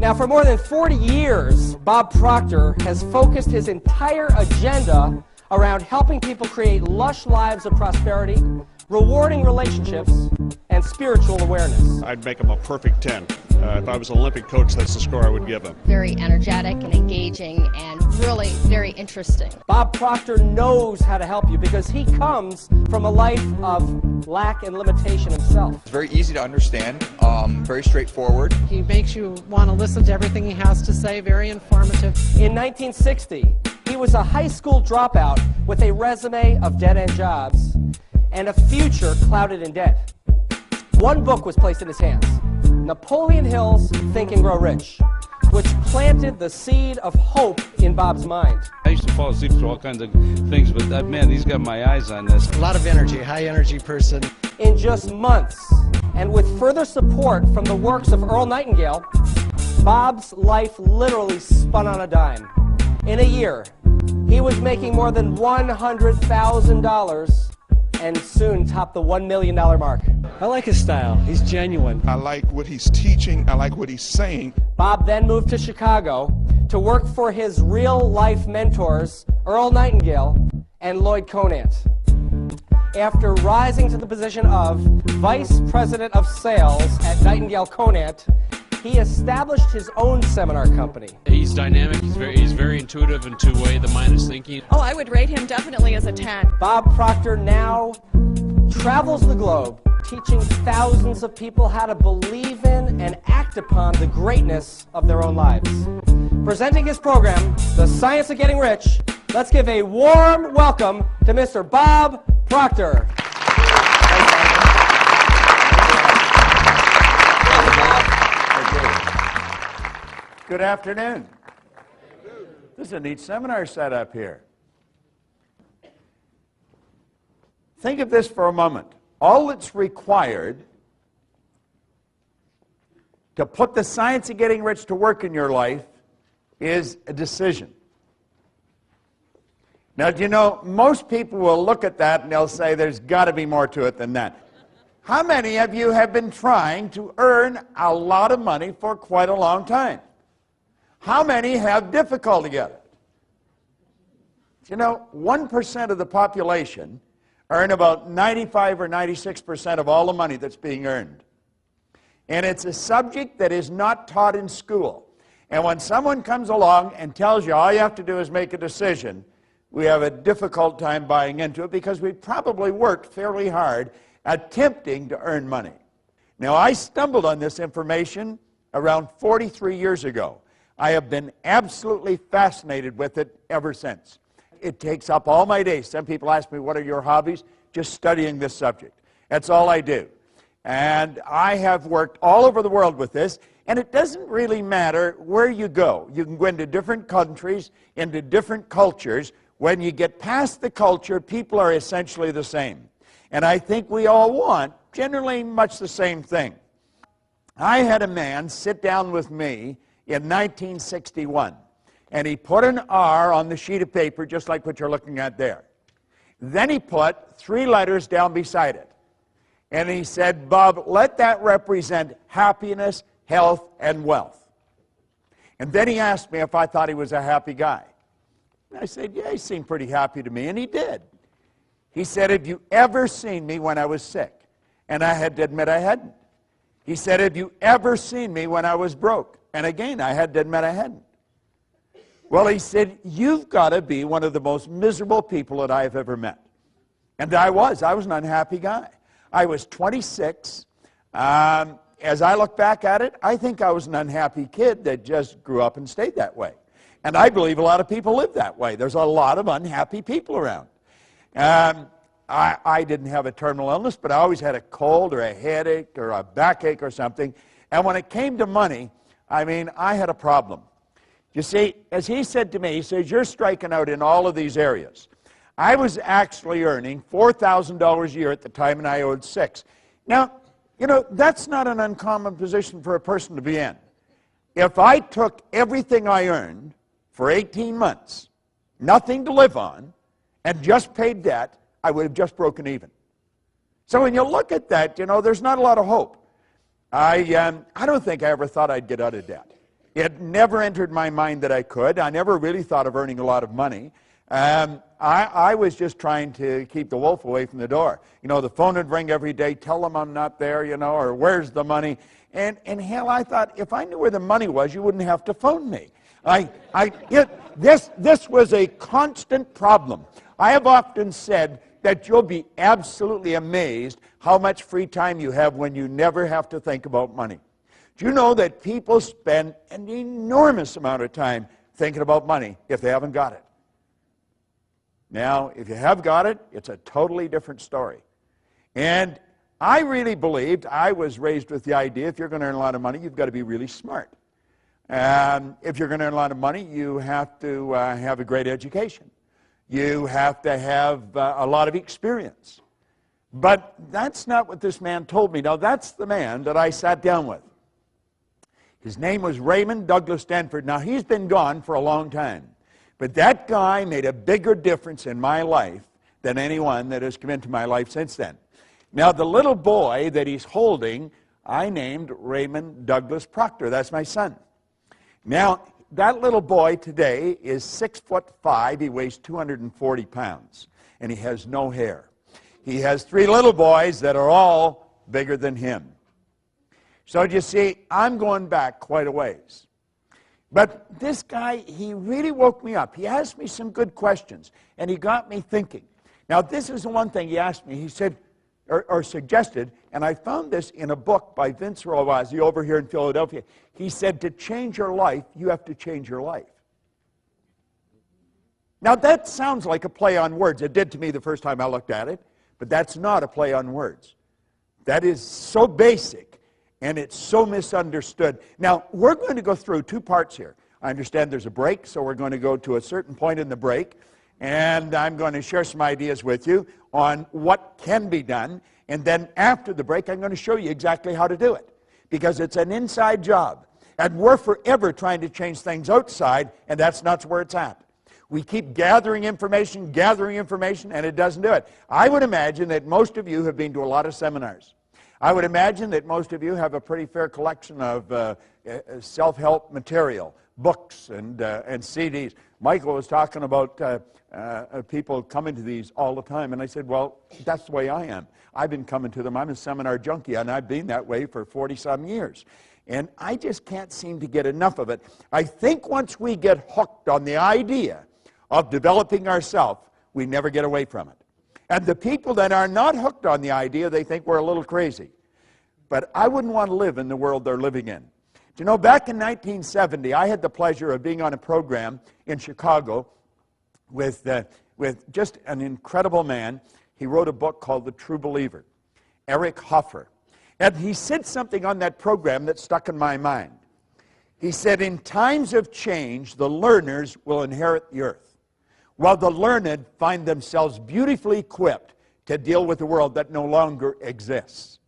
Now, for more than 40 years, Bob Proctor has focused his entire agenda around helping people create lush lives of prosperity, rewarding relationships, and spiritual awareness. I'd make him a perfect 10. If I was an Olympic coach, that's the score I would give him. Very energetic and engaging and really very interesting. Bob Proctor knows how to help you because he comes from a life of lack and limitation himself. It's very easy to understand, very straightforward. He makes you want to listen to everything he has to say, very informative. In 1960, he was a high school dropout with a resume of dead-end jobs and a future clouded in debt. One book was placed in his hands, Napoleon Hill's Think and Grow Rich, which planted the seed of hope in Bob's mind. I used to fall asleep through all kinds of things, but man, he's got my eyes on this. A lot of energy, high energy person. In just months, and with further support from the works of Earl Nightingale, Bob's life literally spun on a dime. In a year, he was making more than $100,000 and soon topped the $1 million mark. I like his style. He's genuine. I like what he's teaching. I like what he's saying. Bob then moved to Chicago to work for his real-life mentors, Earl Nightingale and Lloyd Conant. After rising to the position of Vice President of Sales at Nightingale Conant, he established his own seminar company. He's dynamic, he's very intuitive in two-way, the mind is thinking. Oh, I would rate him definitely as a 10. Bob Proctor now travels the globe, teaching thousands of people how to believe in and act upon the greatness of their own lives. Presenting his program, The Science of Getting Rich, let's give a warm welcome to Mr. Bob Proctor. Good afternoon. This is a neat seminar setup here. Think of this for a moment. All that's required to put the science of getting rich to work in your life is a decision. Now, do you know, most people will look at that and they'll say there's got to be more to it than that. How many of you have been trying to earn a lot of money for quite a long time? How many have difficulty at it? You know, 1% of the population earn about 95 or 96% of all the money that's being earned. And it's a subject that is not taught in school. And when someone comes along and tells you all you have to do is make a decision, we have a difficult time buying into it because we probably worked fairly hard attempting to earn money. Now, I stumbled on this information around 43 years ago. I have been absolutely fascinated with it ever since. It takes up all my days. Some people ask me, what are your hobbies? Just studying this subject. That's all I do. And I have worked all over the world with this, and it doesn't really matter where you go. You can go into different countries, into different cultures. When you get past the culture, people are essentially the same. And I think we all want generally much the same thing. I had a man sit down with me in 1961, and he put an R on the sheet of paper just like what you're looking at there. Then he put 3 letters down beside it, and he said, Bob, let that represent happiness, health, and wealth. And then he asked me if I thought he was a happy guy. And I said, yeah, he seemed pretty happy to me, and he did. He said, have you ever seen me when I was sick? And I had to admit I hadn't. He said, have you ever seen me when I was broke? And again, I had to admit I hadn't. Well, he said, you've got to be one of the most miserable people that I've ever met. And I was an unhappy guy. I was 26. As I look back at it, I think I was an unhappy kid that just grew up and stayed that way. And I believe a lot of people live that way. There's a lot of unhappy people around. I didn't have a terminal illness, but I always had a cold or a headache or a backache or something. And when it came to money, I mean, I had a problem. You see, as he said to me, he says, you're striking out in all of these areas. I was actually earning $4,000 a year at the time, and I owed $6,000. Now, you know, that's not an uncommon position for a person to be in. If I took everything I earned for 18 months, nothing to live on, and just paid debt, I would have just broken even. So when you look at that, you know, there's not a lot of hope. I don't think I ever thought I'd get out of debt. It never entered my mind that I could. I never really thought of earning a lot of money. I was just trying to keep the wolf away from the door. You know, the phone would ring every day, tell them I'm not there, you know, or where's the money? And hell, I thought, if I knew where the money was, you wouldn't have to phone me. This was a constant problem. I have often said that you'll be absolutely amazed how much free time you have when you never have to think about money. Do you know that people spend an enormous amount of time thinking about money if they haven't got it? Now, if you have got it, it's a totally different story. And I really believed, I was raised with the idea, if you're going to earn a lot of money, you've got to be really smart. If you're going to earn a lot of money, you have to have a great education. You have to have a lot of experience. But that's not what this man told me. Now, that's the man that I sat down with. His name was Raymond Douglas Stanford. Now, he's been gone for a long time. But that guy made a bigger difference in my life than anyone that has come into my life since then. Now, the little boy that he's holding, I named Raymond Douglas Proctor. That's my son. Now, that little boy today is 6'5". He weighs 240 pounds. And he has no hair. He has 3 little boys that are all bigger than him. So you see, I'm going back quite a ways. But this guy, he really woke me up. He asked me some good questions, and he got me thinking. Now, this is the one thing he asked me. He said, or suggested, and I found this in a book by Vince Rowazi over here in Philadelphia. He said, to change your life, you have to change your life. Now, that sounds like a play on words. It did to me the first time I looked at it, but that's not a play on words. That is so basic. And it's so misunderstood. Now, we're going to go through 2 parts here. I understand there's a break, so we're going to go to a certain point in the break. And I'm going to share some ideas with you on what can be done. And then after the break, I'm going to show you exactly how to do it. Because it's an inside job. And we're forever trying to change things outside, and that's not where it's at. We keep gathering information, and it doesn't do it. I would imagine that most of you have been to a lot of seminars. I would imagine that most of you have a pretty fair collection of self-help material, books and CDs. Michael was talking about people coming to these all the time, and I said, well, that's the way I am. I've been coming to them. I'm a seminar junkie, and I've been that way for 40-some years. And I just can't seem to get enough of it. I think once we get hooked on the idea of developing ourselves, we never get away from it. And the people that are not hooked on the idea, they think we're a little crazy. But I wouldn't want to live in the world they're living in. You know, back in 1970, I had the pleasure of being on a program in Chicago with just an incredible man. He wrote a book called The True Believer, Eric Hoffer. And he said something on that program that stuck in my mind. He said, in times of change, the learners will inherit the earth, while the learned find themselves beautifully equipped to deal with a world that no longer exists.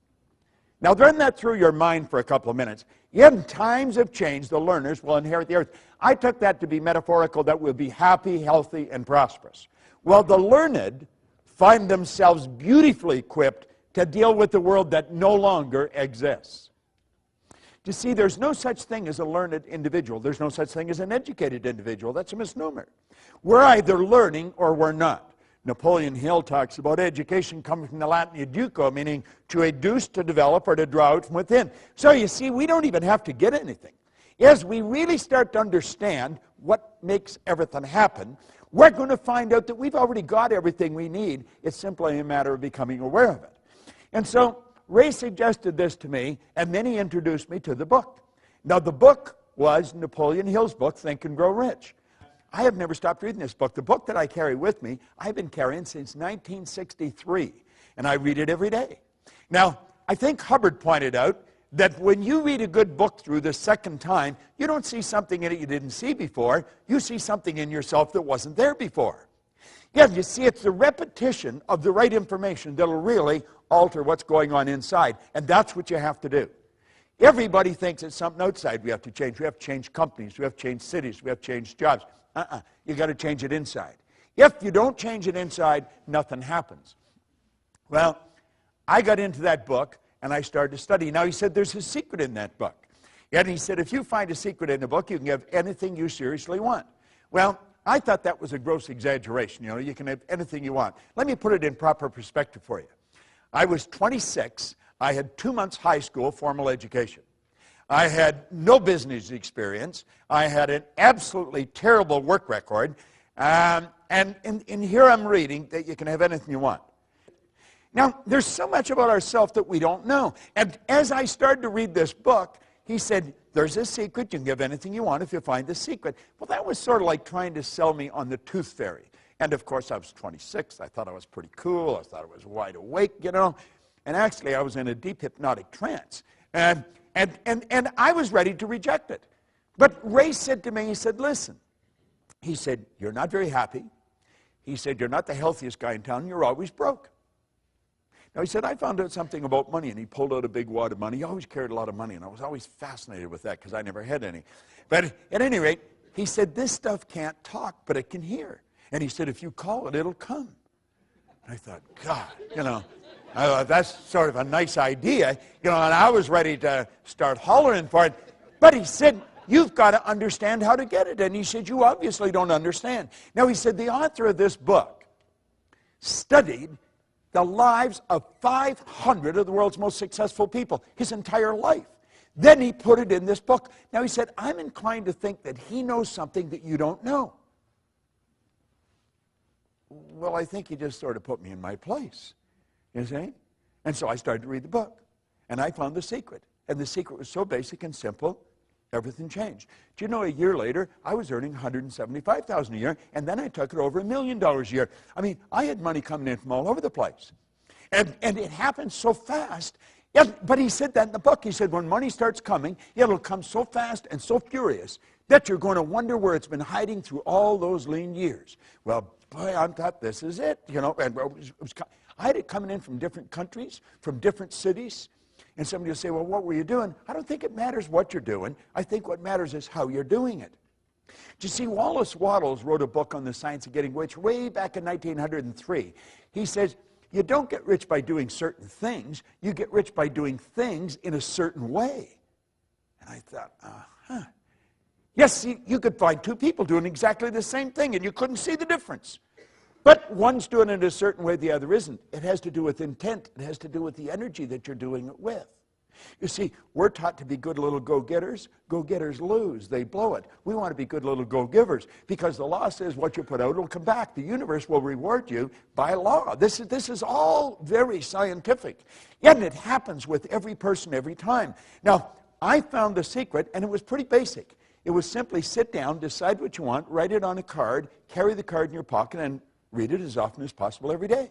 Now, run that through your mind for a couple of minutes. In times of change, the learners will inherit the earth. I took that to be metaphorical, that we'll be happy, healthy, and prosperous. While the learned find themselves beautifully equipped to deal with the world that no longer exists. You see, there's no such thing as a learned individual. There's no such thing as an educated individual. That's a misnomer. We're either learning or we're not. Napoleon Hill talks about education coming from the Latin educo, meaning to educe, to develop, or to draw out from within. So you see, we don't even have to get anything. As we really start to understand what makes everything happen, we're going to find out that we've already got everything we need. It's simply a matter of becoming aware of it. And so Ray suggested this to me, and then he introduced me to the book. Now, the book was Napoleon Hill's book, Think and Grow Rich. I have never stopped reading this book. The book that I carry with me, I've been carrying since 1963, and I read it every day. Now, I think Hubbard pointed out that when you read a good book through the second time, you don't see something in it you didn't see before. You see something in yourself that wasn't there before. Yeah, you see, it's the repetition of the right information that'll really alter what's going on inside, and that's what you have to do. Everybody thinks it's something outside we have to change. We have to change companies. We have to change cities. We have to change jobs. You got to change it inside. If you don't change it inside, nothing happens. Well, I got into that book, and I started to study. Now, he said there's a secret in that book. And he said, if you find a secret in a book, you can have anything you seriously want. Well, I thought that was a gross exaggeration. You know, you can have anything you want. Let me put it in proper perspective for you. I was 26. I had 2 months high school formal education. I had no business experience. I had an absolutely terrible work record. And here I'm reading that you can have anything you want. Now, there's so much about ourselves that we don't know. And as I started to read this book, he said, there's a secret. You can have anything you want if you find the secret. Well, that was sort of like trying to sell me on the tooth fairy. And, of course, I was 26. I thought I was pretty cool. I thought I was wide awake, you know. And actually, I was in a deep hypnotic trance. And I was ready to reject it. But Ray said to me, he said, listen. He said, you're not very happy. He said, you're not the healthiest guy in town. You're always broke. Now, he said, I found out something about money, and he pulled out a big wad of money. He always carried a lot of money, and I was always fascinated with that because I never had any. But at any rate, he said, this stuff can't talk, but it can hear. And he said, if you call it, it'll come. And I thought, God, you know, that's sort of a nice idea. You know, and I was ready to start hollering for it. But he said, you've got to understand how to get it. And he said, you obviously don't understand. Now, he said, the author of this book studied the lives of 500 of the world's most successful people, his entire life. Then he put it in this book. Now, he said, I'm inclined to think that he knows something that you don't know. Well, I think he just sort of put me in my place, you see? And so I started to read the book, and I found the secret. And the secret was so basic and simple, everything changed. Do you know, a year later, I was earning $175,000 a year, and then I took it over $1 million a year. I mean, I had money coming in from all over the place. And it happened so fast. Yeah, but he said that in the book. He said, when money starts coming, it'll come so fast and so furious that you're going to wonder where it's been hiding through all those lean years. Well, boy, I thought, this is it. You know, and I had it coming in from different countries, from different cities. And somebody will say, well, what were you doing? I don't think it matters what you're doing. I think what matters is how you're doing it. Do you see, Wallace Wattles wrote a book on the science of getting rich way back in 1903. He says, you don't get rich by doing certain things. You get rich by doing things in a certain way. And I thought, yes, you could find two people doing exactly the same thing, and you couldn't see the difference. But one's doing it a certain way, the other isn't. It has to do with intent. It has to do with the energy that you're doing it with. You see, we're taught to be good little go-getters. Go-getters lose. They blow it. We want to be good little go-givers because the law says what you put out will come back. The universe will reward you by law. This is all very scientific. Yet it happens with every person every time. Now, I found the secret, and it was pretty basic. It was simply sit down, decide what you want, write it on a card, carry the card in your pocket, and read it as often as possible every day.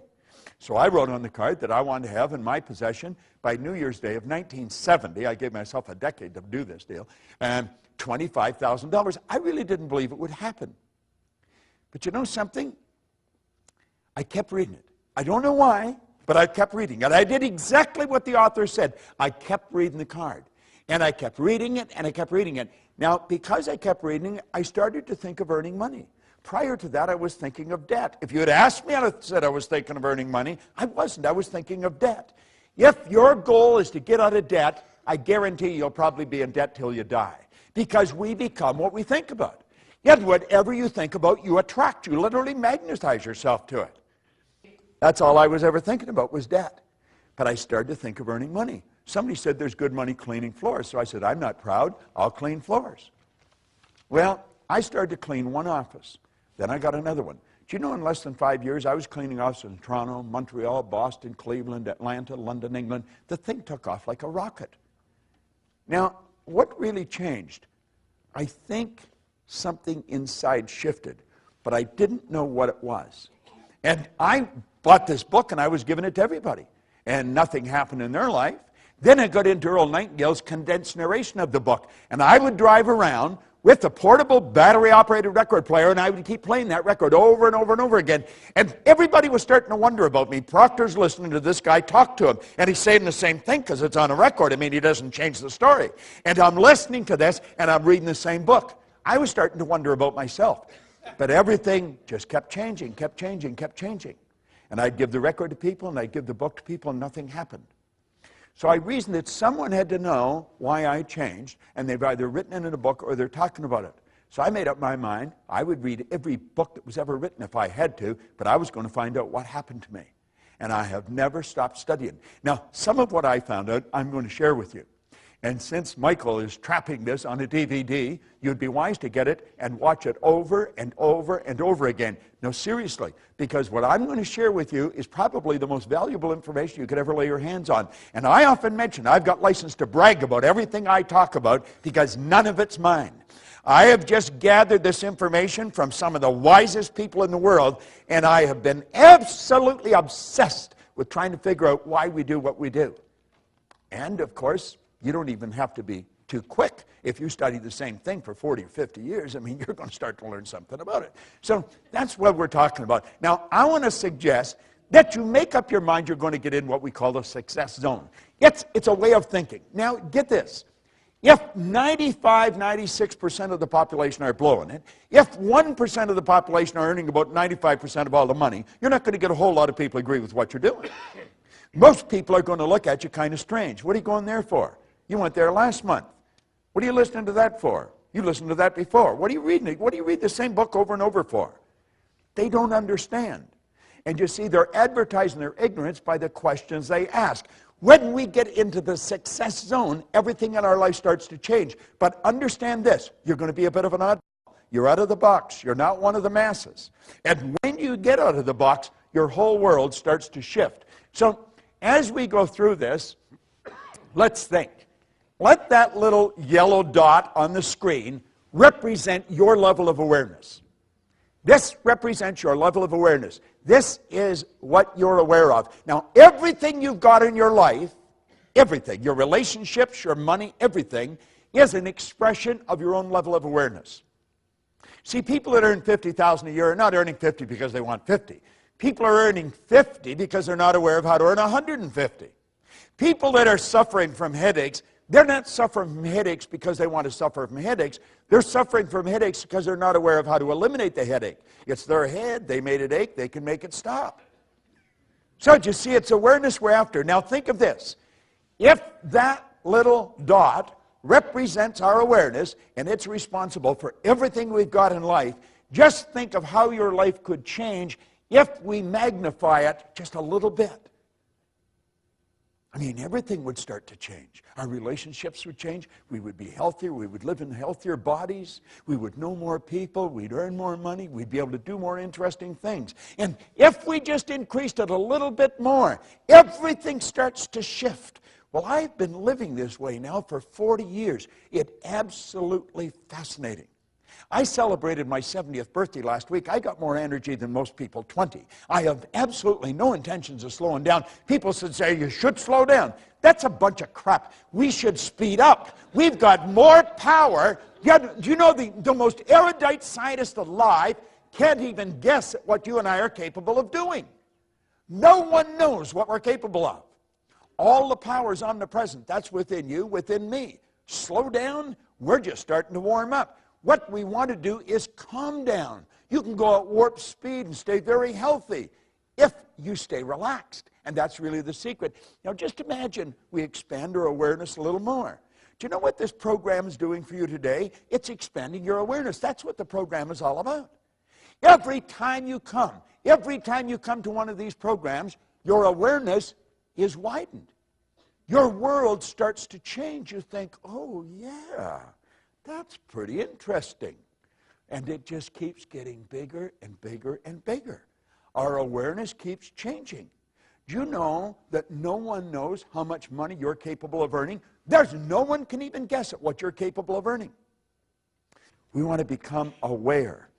So I wrote on the card that I wanted to have in my possession by New Year's Day of 1970. I gave myself a decade to do this deal. And $25,000. I really didn't believe it would happen. But you know something? I kept reading it. I don't know why, but I kept reading it. I did exactly what the author said. I kept reading the card. And I kept reading it, and I kept reading it. Now, because I kept reading it, I started to think of earning money. Prior to that, I was thinking of debt. If you had asked me, I would have said I was thinking of earning money. I wasn't. I was thinking of debt. If your goal is to get out of debt, I guarantee you'll probably be in debt till you die. Because we become what we think about. Yet whatever you think about, you attract. You literally magnetize yourself to it. That's all I was ever thinking about was debt. But I started to think of earning money. Somebody said there's good money cleaning floors. So I said, I'm not proud. I'll clean floors. Well, I started to clean one office. Then I got another one. Do you know in less than 5 years, I was cleaning offices in Toronto, Montreal, Boston, Cleveland, Atlanta, London, England. The thing took off like a rocket. Now, what really changed? I think something inside shifted, but I didn't know what it was. And I bought this book, and I was giving it to everybody. And nothing happened in their life. Then I got into Earl Nightingale's condensed narration of the book. And I would drive around with a portable battery-operated record player, and I would keep playing that record over and over and over again. And everybody was starting to wonder about me. Proctor's listening to this guy talk to him, and he's saying the same thing because it's on a record. I mean, he doesn't change the story. And I'm listening to this, and I'm reading the same book. I was starting to wonder about myself. But everything just kept changing, kept changing, kept changing. And I'd give the record to people, and I'd give the book to people, and nothing happened. So I reasoned that someone had to know why I changed, and they've either written it in a book or they're talking about it. So I made up my mind. I would read every book that was ever written if I had to, but I was going to find out what happened to me. And I have never stopped studying. Now, some of what I found out, I'm going to share with you. And since Michael is trapping this on a DVD, you'd be wise to get it and watch it over and over and over again. No, seriously, because what I'm going to share with you is probably the most valuable information you could ever lay your hands on. And I often mention I've got license to brag about everything I talk about because none of it's mine. I have just gathered this information from some of the wisest people in the world, and I have been absolutely obsessed with trying to figure out why we do what we do. And, of course, you don't even have to be too quick. If you study the same thing for 40 or 50 years, I mean, you're going to start to learn something about it. So that's what we're talking about. Now, I want to suggest that you make up your mind you're going to get in what we call the success zone. It's a way of thinking. Now, get this. If 95, 96% of the population are blowing it, if 1% of the population are earning about 95% of all the money, you're not going to get a whole lot of people agree with what you're doing. Most people are going to look at you kind of strange. What are you going there for? You went there last month. What are you listening to that for? You listened to that before. What are you reading? What do you read the same book over and over for? They don't understand. And you see, they're advertising their ignorance by the questions they ask. When we get into the success zone, everything in our life starts to change. But understand this, you're going to be a bit of an oddball. You're out of the box. You're not one of the masses. And when you get out of the box, your whole world starts to shift. So as we go through this, let's think. Let that little yellow dot on the screen represent your level of awareness. This represents your level of awareness. This is what you're aware of. Now, everything you've got in your life, everything, your relationships, your money, everything, is an expression of your own level of awareness. See, people that earn $50,000 a year are not earning 50 because they want 50. People are earning 50 because they're not aware of how to earn 150. People that are suffering from headaches, they're not suffering from headaches because they want to suffer from headaches. They're suffering from headaches because they're not aware of how to eliminate the headache. It's their head. They made it ache. They can make it stop. So you see, it's awareness we're after. Now think of this. If that little dot represents our awareness and it's responsible for everything we've got in life, just think of how your life could change if we magnify it just a little bit. I mean, everything would start to change. Our relationships would change. We would be healthier. We would live in healthier bodies. We would know more people. We'd earn more money. We'd be able to do more interesting things. And if we just increased it a little bit more, everything starts to shift. Well, I've been living this way now for 40 years. It's absolutely fascinating. I celebrated my 70th birthday last week. I got more energy than most people, 20. I have absolutely no intentions of slowing down. People should say, you should slow down. That's a bunch of crap. We should speed up. We've got more power. Do you know the most erudite scientist alive can't even guess at what you and I are capable of doing? No one knows what we're capable of. All the power is omnipresent. That's within you, within me. Slow down. We're just starting to warm up. What we want to do is calm down. You can go at warp speed and stay very healthy if you stay relaxed. And that's really the secret. Now just imagine we expand our awareness a little more. Do you know what this program is doing for you today? It's expanding your awareness. That's what the program is all about. Every time you come to one of these programs, your awareness is widened. Your world starts to change. You think, oh yeah, that's pretty interesting. And it just keeps getting bigger and bigger and bigger. Our awareness keeps changing. Do you know that no one knows how much money you're capable of earning? There's no one can even guess at what you're capable of earning. We want to become aware.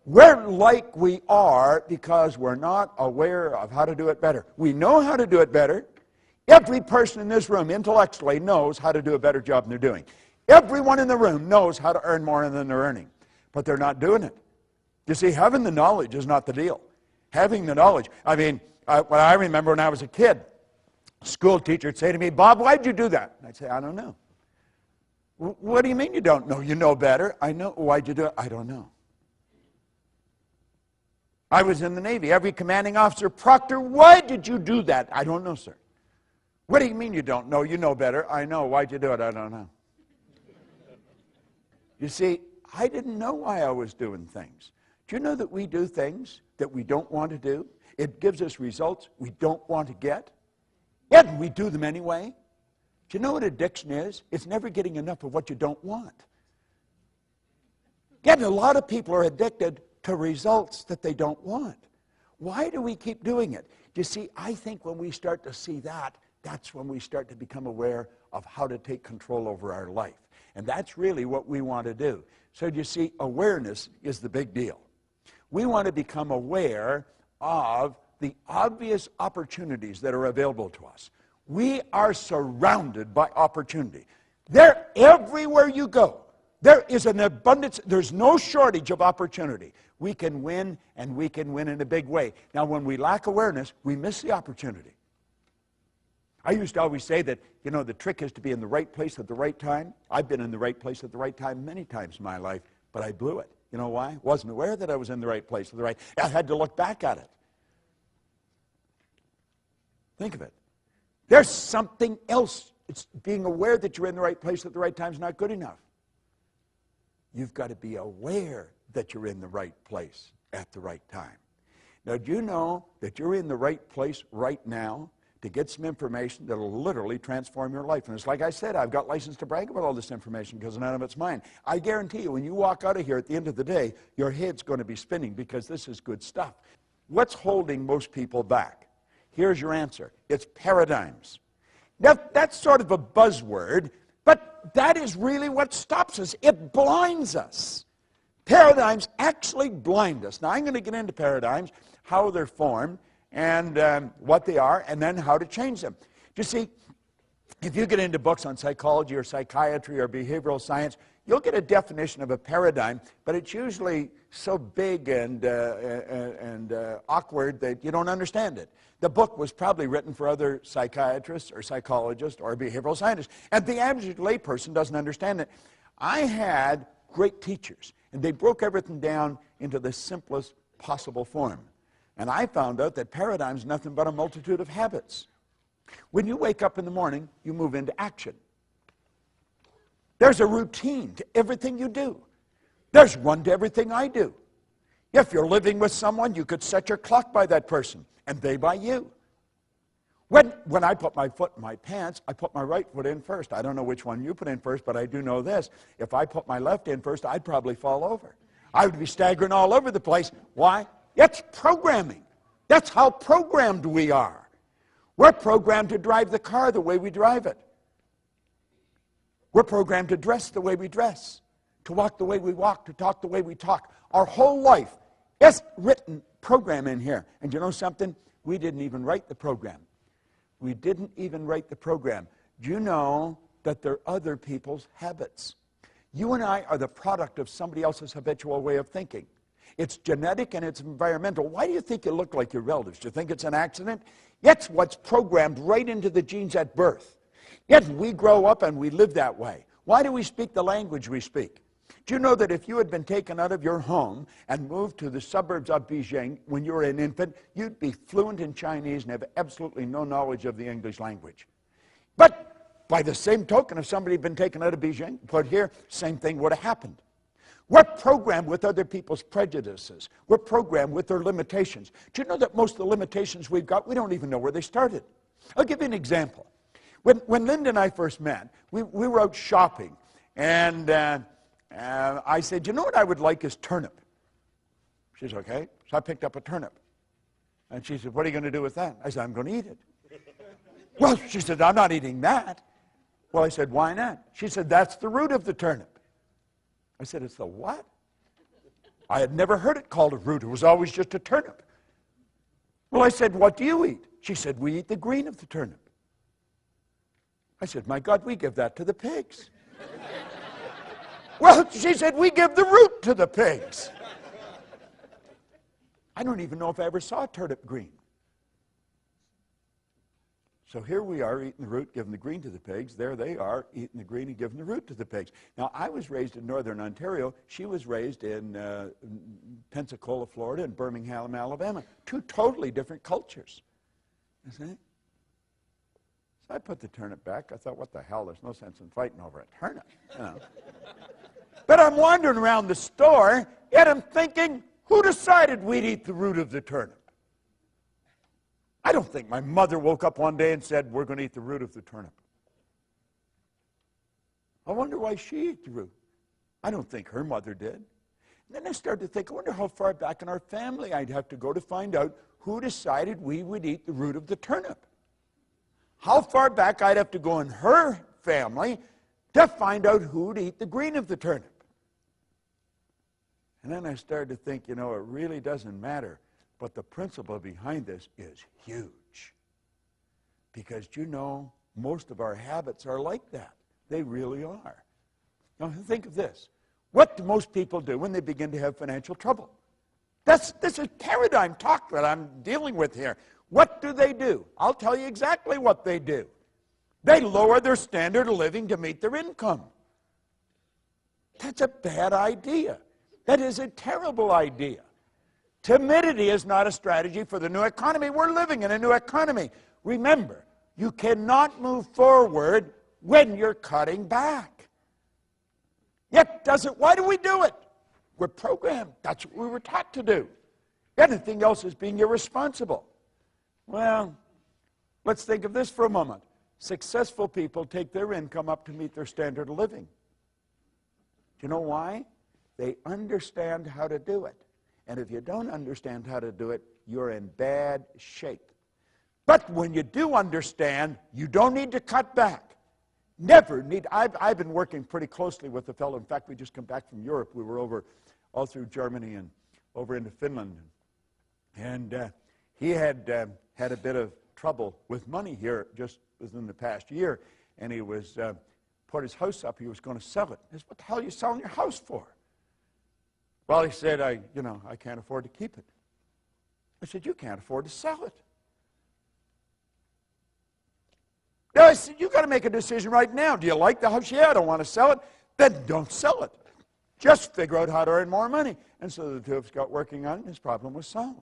We're like we are because we're not aware of how to do it better. We know how to do it better. Every person in this room intellectually knows how to do a better job than they're doing. Everyone in the room knows how to earn more than they're earning, but they're not doing it. You see, having the knowledge is not the deal. Having the knowledge. I mean, I remember when I was a kid, a school teacher would say to me, Bob, why'd you do that? And I'd say, I don't know. What do you mean you don't know? You know better. I know. Why'd you do it? I don't know. I was in the Navy. Every commanding officer, Proctor, why did you do that? I don't know, sir. What do you mean you don't know? You know better. I know. Why'd you do it? I don't know. You see, I didn't know why I was doing things. Do you know that we do things that we don't want to do? It gives us results we don't want to get, yet we do them anyway. Do you know what addiction is? It's never getting enough of what you don't want. Yet a lot of people are addicted to results that they don't want. Why do we keep doing it? You see, I think when we start to see that, that's when we start to become aware of how to take control over our life. And that's really what we want to do. So you see, awareness is the big deal. We want to become aware of the obvious opportunities that are available to us. We are surrounded by opportunity. They're everywhere you go. There is an abundance. There's no shortage of opportunity. We can win, and we can win in a big way. Now, when we lack awareness, we miss the opportunity. I used to always say that, you know, the trick is to be in the right place at the right time. I've been in the right place at the right time many times in my life, but I blew it. You know why? Wasn't aware that I was in the right place at the right time. I had to look back at it. Think of it. There's something else. It's being aware that you're in the right place at the right time is not good enough. You've got to be aware that you're in the right place at the right time. Now, do you know that you're in the right place right now to get some information that will literally transform your life? And it's like I said, I've got license to brag about all this information because none of it's mine. I guarantee you, when you walk out of here at the end of the day, your head's going to be spinning because this is good stuff. What's holding most people back? Here's your answer. It's paradigms. Now, that's sort of a buzzword, but that is really what stops us. It blinds us. Paradigms actually blind us. Now, I'm going to get into paradigms, how they're formed, and what they are, and then how to change them. You see, if you get into books on psychology or psychiatry or behavioral science, you'll get a definition of a paradigm, but it's usually so big and awkward that you don't understand it. The book was probably written for other psychiatrists or psychologists or behavioral scientists, and the average layperson doesn't understand it. I had great teachers, and they broke everything down into the simplest possible form. And I found out that paradigm is nothing but a multitude of habits. When you wake up in the morning, you move into action. There's a routine to everything you do. There's one to everything I do. If you're living with someone, you could set your clock by that person, and they by you. When I put my foot in my pants, I put my right foot in first. I don't know which one you put in first, but I do know this. If I put my left in first, I'd probably fall over. I would be staggering all over the place. Why? That's programming. That's how programmed we are. We're programmed to drive the car the way we drive it. We're programmed to dress the way we dress, to walk the way we walk, to talk the way we talk. Our whole life is written program in here. And you know something? We didn't even write the program. We didn't even write the program. Do you know that they're other people's habits? You and I are the product of somebody else's habitual way of thinking. It's genetic and it's environmental. Why do you think you look like your relatives? Do you think it's an accident? It's what's programmed right into the genes at birth. Yet we grow up and we live that way. Why do we speak the language we speak? Do you know that if you had been taken out of your home and moved to the suburbs of Beijing when you were an infant, you'd be fluent in Chinese and have absolutely no knowledge of the English language? But by the same token, if somebody had been taken out of Beijing, put here, same thing would have happened. We're programmed with other people's prejudices. We're programmed with their limitations. Do you know that most of the limitations we've got, we don't even know where they started? I'll give you an example. When Linda and I first met, we were out shopping, and I said, you know what I would like is turnip. She said, okay. So I picked up a turnip. And she said, what are you going to do with that? I said, I'm going to eat it. Well, she said, I'm not eating that. Well, I said, why not? She said, that's the root of the turnip. I said, it's the what? I had never heard it called a root. It was always just a turnip. Well, I said, what do you eat? She said, we eat the green of the turnip. I said, my God, we give that to the pigs. Well, she said, we give the root to the pigs. I don't even know if I ever saw turnip green. So here we are eating the root, giving the green to the pigs. There they are eating the green and giving the root to the pigs. Now, I was raised in northern Ontario. She was raised in Pensacola, Florida, and Birmingham, Alabama. Two totally different cultures. You see? So I put the turnip back. I thought, what the hell? There's no sense in fighting over a turnip, you know. But I'm wandering around the store, and I'm thinking, who decided we'd eat the root of the turnip? I don't think my mother woke up one day and said, we're going to eat the root of the turnip. I wonder why she ate the root. I don't think her mother did. And then I started to think, I wonder how far back in our family I'd have to go to find out who decided we would eat the root of the turnip. How far back I'd have to go in her family to find out who would eat the green of the turnip. And then I started to think, you know, it really doesn't matter. But the principle behind this is huge. Because, you know, most of our habits are like that. They really are. Now, think of this. What do most people do when they begin to have financial trouble? This is paradigm talk that I'm dealing with here. What do? I'll tell you exactly what they do. They lower their standard of living to meet their income. That's a bad idea. That is a terrible idea. Timidity is not a strategy for the new economy. We're living in a new economy. Remember, you cannot move forward when you're cutting back. Yet doesn't, why do we do it? We're programmed. That's what we were taught to do. Anything else is being irresponsible. Well, let's think of this for a moment. Successful people take their income up to meet their standard of living. Do you know why? They understand how to do it. And if you don't understand how to do it, you're in bad shape. But when you do understand, you don't need to cut back. Never need. I've been working pretty closely with a fellow. In fact, we just come back from Europe. We were over all through Germany and over into Finland. And he had had a bit of trouble with money here just within the past year. And he was put his house up. He was going to sell it. I said, what the hell are you selling your house for? Well, he said, I can't afford to keep it. I said, you can't afford to sell it. No, I said, you've got to make a decision right now. Do you like the house? Yeah, I don't want to sell it. Then don't sell it. Just figure out how to earn more money. And so the two of us got working on it, and his problem was solved.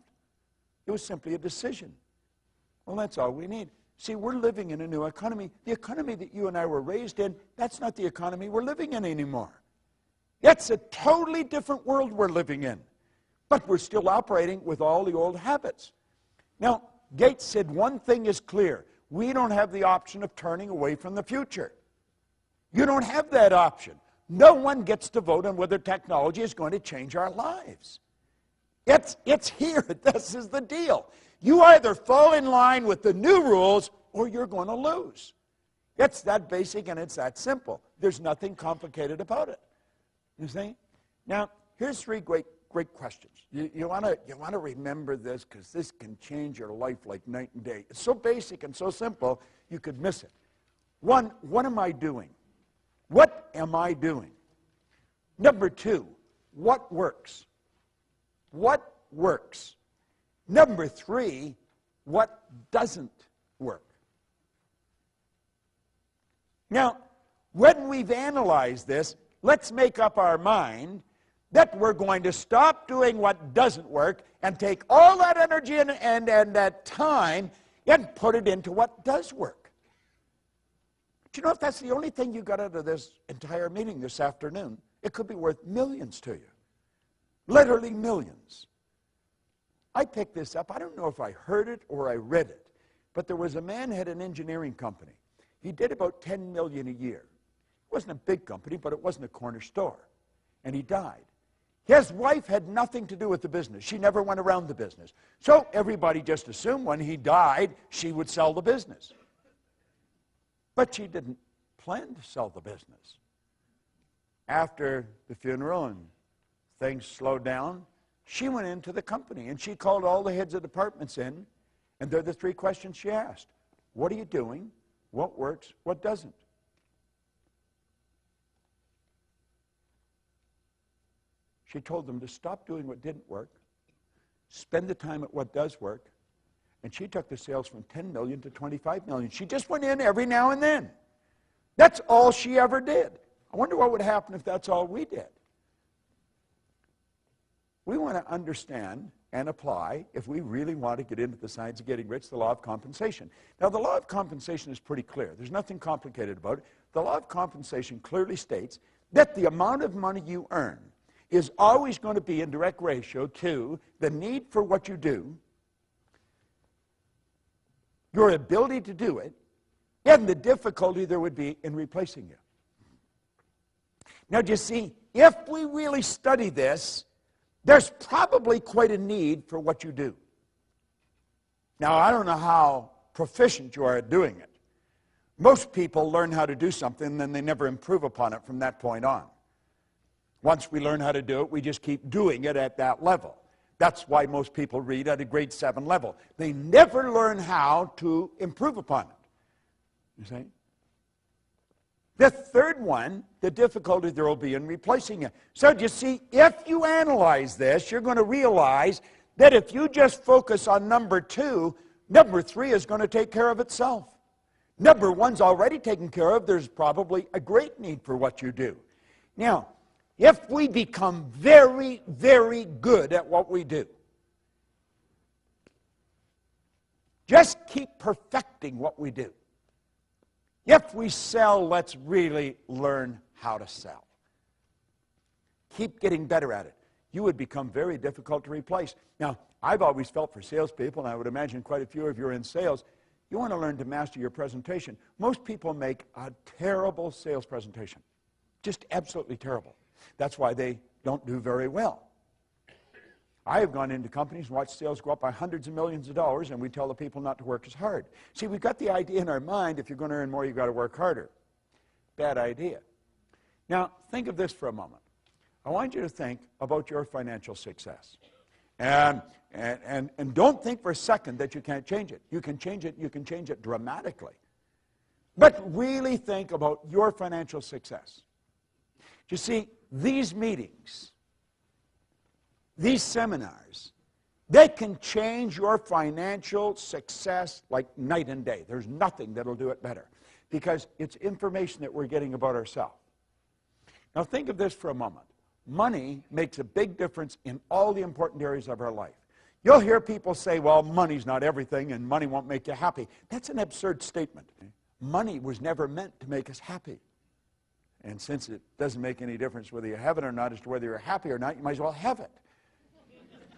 It was simply a decision. Well, that's all we need. See, we're living in a new economy. The economy that you and I were raised in, that's not the economy we're living in anymore. That's a totally different world we're living in. But we're still operating with all the old habits. Now, Gates said one thing is clear. We don't have the option of turning away from the future. You don't have that option. No one gets to vote on whether technology is going to change our lives. It's here. This is the deal. You either fall in line with the new rules or you're going to lose. It's that basic and it's that simple. There's nothing complicated about it. You see? Now, here's three great questions. You want to remember this because this can change your life like night and day. It's so basic and so simple, you could miss it. One, what am I doing? What am I doing? Number two, what works? What works? Number three, what doesn't work? Now, when we've analyzed this, let's make up our mind that we're going to stop doing what doesn't work and take all that energy and that time and put it into what does work. But you know, if that's the only thing you got out of this entire meeting this afternoon, it could be worth millions to you. Literally millions. I picked this up. I don't know if I heard it or I read it, but there was a man who had an engineering company. He did about $10 million a year. It wasn't a big company, but it wasn't a corner store. And he died. His wife had nothing to do with the business. She never went around the business. So everybody just assumed when he died, she would sell the business. But she didn't plan to sell the business. After the funeral and things slowed down, she went into the company and she called all the heads of departments in, and they're the three questions she asked. What are you doing? What works? What doesn't? She told them to stop doing what didn't work, spend the time at what does work, and she took the sales from 10 million to 25 million. She just went in every now and then. That's all she ever did. I wonder what would happen if that's all we did. We want to understand and apply, if we really want to get into the science of getting rich, the law of compensation. Now, the law of compensation is pretty clear. There's nothing complicated about it. The law of compensation clearly states that the amount of money you earn is always going to be in direct ratio to the need for what you do, your ability to do it, and the difficulty there would be in replacing you. Now, do you see, if we really study this, there's probably quite a need for what you do. Now, I don't know how proficient you are at doing it. Most people learn how to do something, and then they never improve upon it from that point on. Once we learn how to do it, we just keep doing it at that level. That's why most people read at a grade 7 level. They never learn how to improve upon it. You see? The third one, the difficulty there will be in replacing it. So you see, if you analyze this, you're going to realize that if you just focus on number 2, number 3 is going to take care of itself. Number 1's already taken care of. There's probably a great need for what you do. Now, if we become very, very good at what we do, just keep perfecting what we do. If we sell, let's really learn how to sell. Keep getting better at it. You would become very difficult to replace. Now, I've always felt for salespeople, and I would imagine quite a few of you are in sales, you want to learn to master your presentation. Most people make a terrible sales presentation. Just absolutely terrible. That's why they don't do very well. I have gone into companies and watched sales go up by hundreds of millions of dollars, and we tell the people not to work as hard. See, we've got the idea in our mind, if you're going to earn more, you've got to work harder. Bad idea. Now, think of this for a moment. I want you to think about your financial success. And don't think for a second that you can't change it. You can change it dramatically. But really think about your financial success. You see, these meetings, these seminars, they can change your financial success like night and day. There's nothing that'll do it better because it's information that we're getting about ourselves. Now think of this for a moment. Money makes a big difference in all the important areas of our life. You'll hear people say, well, money's not everything and money won't make you happy. That's an absurd statement. Money was never meant to make us happy. And since it doesn't make any difference whether you have it or not as to whether you're happy or not, you might as well have it.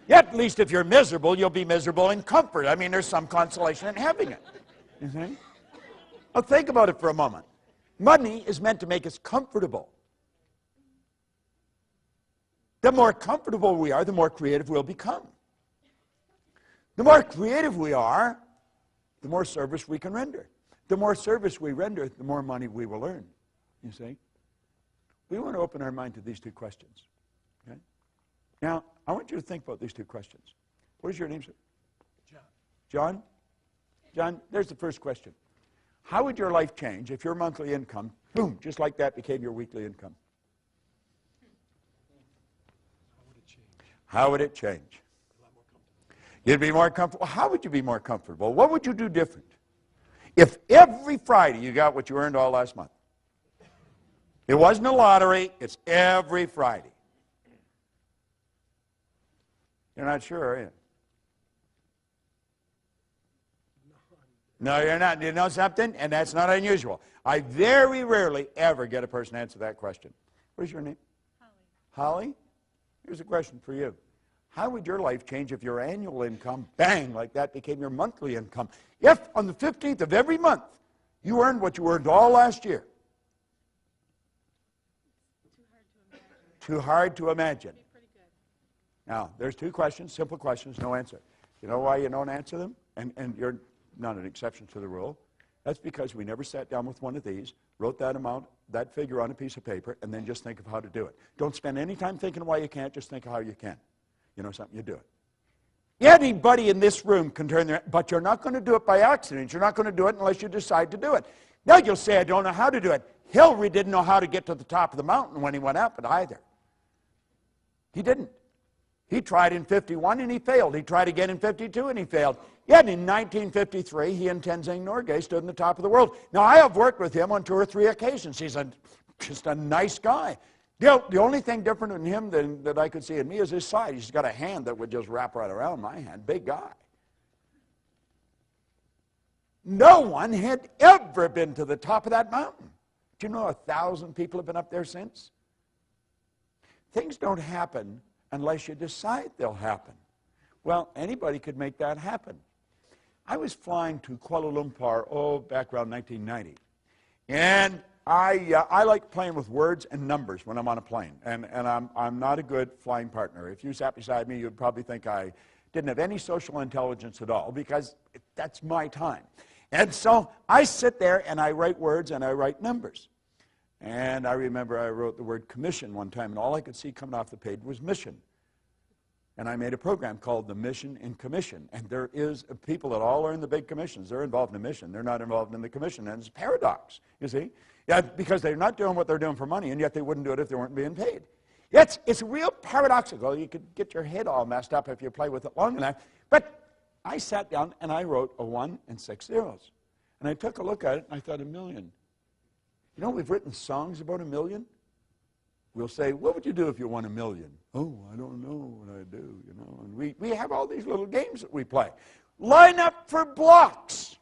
At least if you're miserable, you'll be miserable in comfort. I mean, there's some consolation in having it. You see? Well, think about it for a moment. Money is meant to make us comfortable. The more comfortable we are, the more creative we'll become. The more creative we are, the more service we can render. The more service we render, the more money we will earn. You see? We want to open our mind to these two questions. Okay? Now, I want you to think about these two questions. What is your name, sir? John. John? John, there's the first question. How would your life change if your monthly income, boom, just like that, became your weekly income? How would it change? A lot more comfortable. You'd be more comfortable. How would you be more comfortable? What would you do different? If every Friday you got what you earned all last month. It wasn't a lottery, it's every Friday. You're not sure, are you? No, you're not. You know something? And that's not unusual. I very rarely ever get a person to answer that question. What is your name? Holly. Holly? Here's a question for you. How would your life change if your annual income, bang, like that, became your monthly income? If on the 15th of every month you earned what you earned all last year? Too hard to imagine. Now, there's two questions, simple questions, no answer. You know why you don't answer them? And you're not an exception to the rule. That's because we never sat down with one of these, wrote that amount, that figure on a piece of paper, and then just think of how to do it. Don't spend any time thinking why you can't, just think of how you can. You know something, you do it. Anybody in this room can turn their, but you're not going to do it by accident. You're not going to do it unless you decide to do it. Now you'll say, I don't know how to do it. Hillary didn't know how to get to the top of the mountain when he went up it either. He didn't. He tried in 51 and he failed. He tried again in 52 and he failed. Yet in 1953, he and Tenzing Norgay stood on the top of the world. Now, I have worked with him on 2 or 3 occasions. He's just a nice guy. The only thing different in him that I could see in me is his size. He's got a hand that would just wrap right around my hand. Big guy. No one had ever been to the top of that mountain. Do you know 1,000 people have been up there since? Things don't happen unless you decide they'll happen. Well, anybody could make that happen. I was flying to Kuala Lumpur, back around 1990. And I like playing with words and numbers when I'm on a plane. And I'm not a good flying partner. If you sat beside me, you'd probably think I didn't have any social intelligence at all, because that's my time. And so I sit there and I write words and I write numbers. And I remember I wrote the word commission one time, and all I could see coming off the page was mission. And I made a program called the Mission in Commission. And there is people that all are in the big commissions. They're involved in the mission. They're not involved in the commission. And it's a paradox, you see. Yeah, because they're not doing what they're doing for money, and yet they wouldn't do it if they weren't being paid. It's real paradoxical. You could get your head all messed up if you play with it long enough. But I sat down and I wrote a 1 and 6 zeros. And I took a look at it and I thought, $1 million. You know, we've written songs about $1 million. We'll say, what would you do if you won $1 million? Oh, I don't know what I'd do, you know. And we have all these little games that we play. Line up for blocks.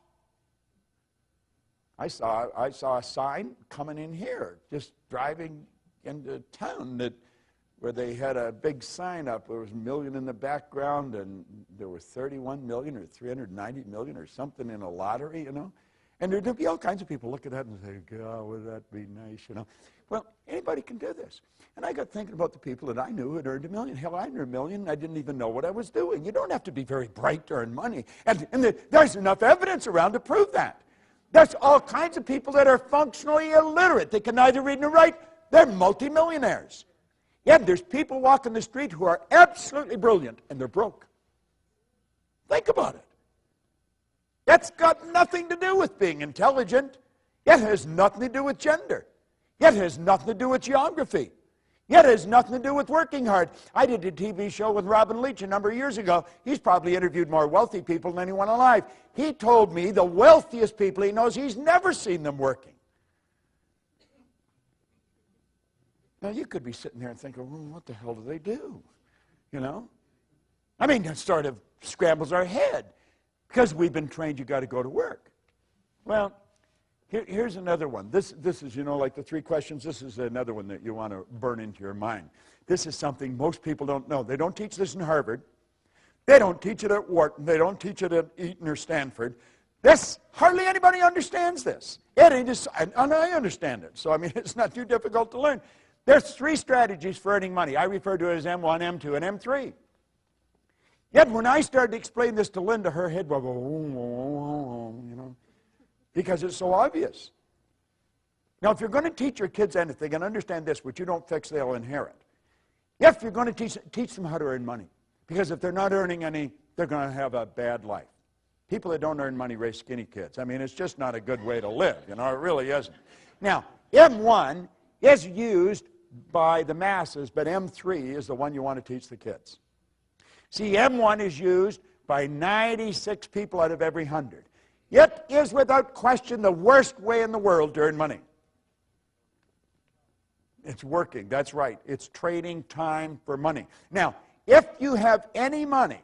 I saw a sign coming in here, just driving into town, where they had a big sign up. There was $1 million in the background, and there were 31 million or 390 million or something in a lottery, you know. And there'd be all kinds of people look at that and say, God, would that be nice, you know. Well, anybody can do this. And I got thinking about the people that I knew had earned $1 million. Hell, I earned $1 million, and I didn't even know what I was doing. You don't have to be very bright to earn money. And there's enough evidence around to prove that. There's all kinds of people that are functionally illiterate. They can neither read nor write. They're multimillionaires. Yet there's people walking the street who are absolutely brilliant, and they're broke. Think about it. That's got nothing to do with being intelligent. It has nothing to do with gender. It has nothing to do with geography. It has nothing to do with working hard. I did a TV show with Robin Leach a number of years ago. He's probably interviewed more wealthy people than anyone alive. He told me the wealthiest people he knows, he's never seen them working. Now, you could be sitting there and thinking, well, what the hell do they do? You know? I mean, that sort of scrambles our head, because we've been trained you got to go to work. Well, here's another one. This is, you know, like the 3 questions. This is another one that you want to burn into your mind. This is something most people don't know. They don't teach this in Harvard. They don't teach it at Wharton. They don't teach it at Eton or Stanford. Hardly anybody understands this. And I understand it. So, I mean, it's not too difficult to learn. There's 3 strategies for earning money. I refer to it as M1, M2, and M3. Yet when I started to explain this to Linda, her head would go, you know, because it's so obvious. Now, if you're going to teach your kids anything, and understand this, what you don't fix, they'll inherit. If you're going to teach them how to earn money, because if they're not earning any, they're going to have a bad life. People that don't earn money raise skinny kids. I mean, it's just not a good way to live, you know, it really isn't. Now, M1 is used by the masses, but M3 is the one you want to teach the kids. See, M1 is used by 96 people out of every 100. It is without question the worst way in the world to earn money. It's working, that's right. It's trading time for money. Now, if you have any money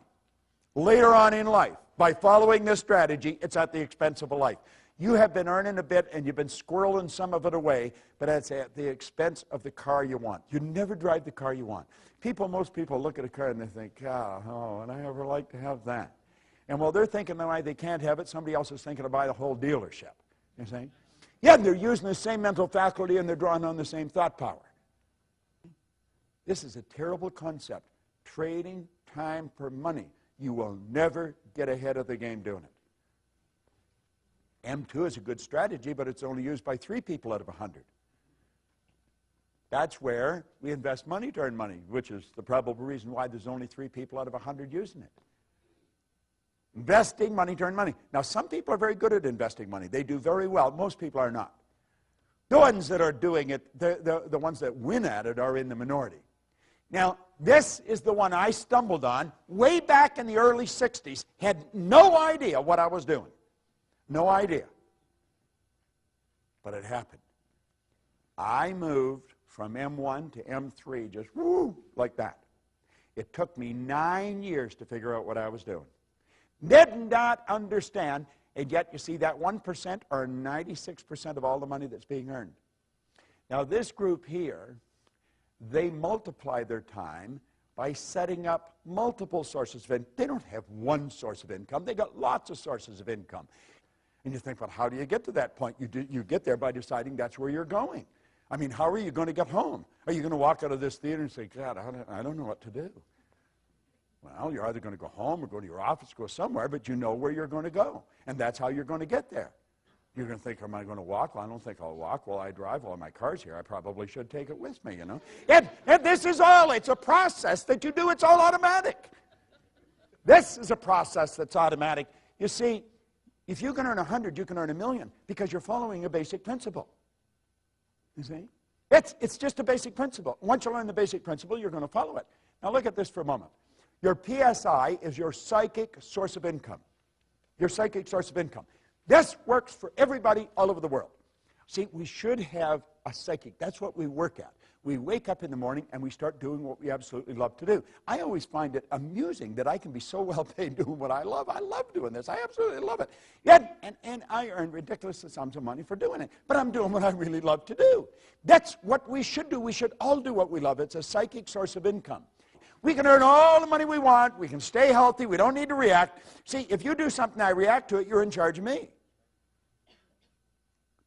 later on in life by following this strategy, it's at the expense of a life. You have been earning a bit and you've been squirreling some of it away, but it's at the expense of the car you want. You never drive the car you want. Most people look at a car and they think, oh, and I ever like to have that. And while they're thinking that they can't have it, somebody else is thinking to buy the whole dealership. You see? Yeah, they're using the same mental faculty and they're drawing on the same thought power. This is a terrible concept. Trading time for money. You will never get ahead of the game doing it. M2 is a good strategy, but it's only used by 3 people out of 100. That's where we invest money to earn money, which is the probable reason why there's only 3 people out of 100 using it. Investing money to earn money. Now, some people are very good at investing money. They do very well. Most people are not. The ones that are doing it, the ones that win at it, are in the minority. Now, this is the one I stumbled on way back in the early 60s. Had no idea what I was doing. No idea. But it happened. I moved from M1 to M3, just woo, like that. It took me 9 years to figure out what I was doing. Did not understand, and yet you see that 1% are 96% of all the money that's being earned. Now this group here, they multiply their time by setting up multiple sources of income. They don't have one source of income. They got lots of sources of income. And you think, well, how do you get to that point? You get there by deciding that's where you're going. I mean, how are you going to get home? Are you going to walk out of this theater and say, God, I don't know what to do? Well, you're either going to go home or go to your office, go somewhere, but you know where you're going to go. And that's how you're going to get there. You're going to think, am I going to walk? Well, I don't think I'll walk. Well, I drive. Well, my car's here. I probably should take it with me, you know. And this is all. It's a process that you do. It's all automatic. This is a process that's automatic. You see, if you can earn 100, you can earn 1,000,000 because you're following a basic principle. You see? It's just a basic principle. Once you learn the basic principle, you're going to follow it. Now look at this for a moment. Your PSI is your psychic source of income. Your psychic source of income. This works for everybody all over the world. See, we should have a psychic. That's what we work at. We wake up in the morning and we start doing what we absolutely love to do. I always find it amusing that I can be so well paid doing what I love. I love doing this. I absolutely love it. And I earn ridiculous sums of money for doing it. But I'm doing what I really love to do. That's what we should do. We should all do what we love. It's a psychic source of income. We can earn all the money we want. We can stay healthy. We don't need to react. See, if you do something, I react to it, you're in charge of me.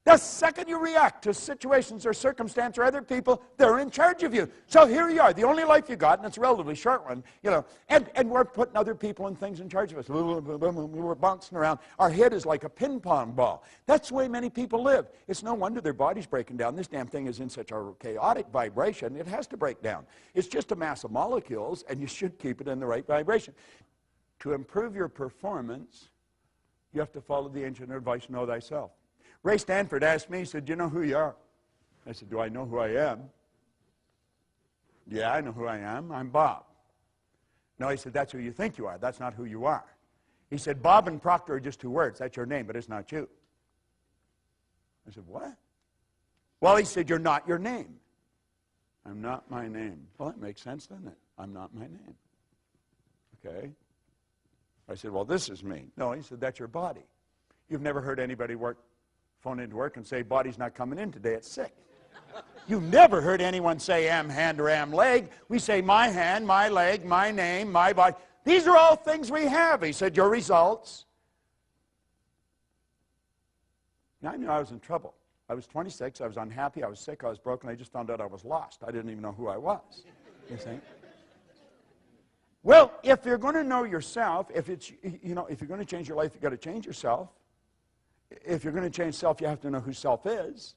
The second you react to situations or circumstance or other people, they're in charge of you. So here you are, the only life you got, and it's a relatively short one, you know, and we're putting other people and things in charge of us. We're bouncing around. Our head is like a ping pong ball. That's the way many people live. It's no wonder their body's breaking down. This damn thing is in such a chaotic vibration, it has to break down. It's just a mass of molecules, and you should keep it in the right vibration. To improve your performance, you have to follow the ancient advice, know thyself. Ray Stanford asked me, he said, do you know who you are? I said, do I know who I am? Yeah, I know who I am. I'm Bob. No, he said, that's who you think you are. That's not who you are. He said, Bob and Proctor are just two words. That's your name, but it's not you. I said, what? Well, he said, you're not your name. I'm not my name. Well, that makes sense, doesn't it? I'm not my name. Okay. I said, well, this is me. No, he said, that's your body. You've never heard anybody phone into work and say, body's not coming in today, it's sick. You've never heard anyone say, am hand or am leg. We say, my hand, my leg, my name, my body. These are all things we have. He said, your results. Now, I knew I was in trouble. I was 26, I was unhappy, I was sick, I was broken, I just found out I was lost. I didn't even know who I was. You see? Well, if you're going to know yourself, if you're going to change your life, you've got to change yourself. If you're going to change self, you have to know who self is.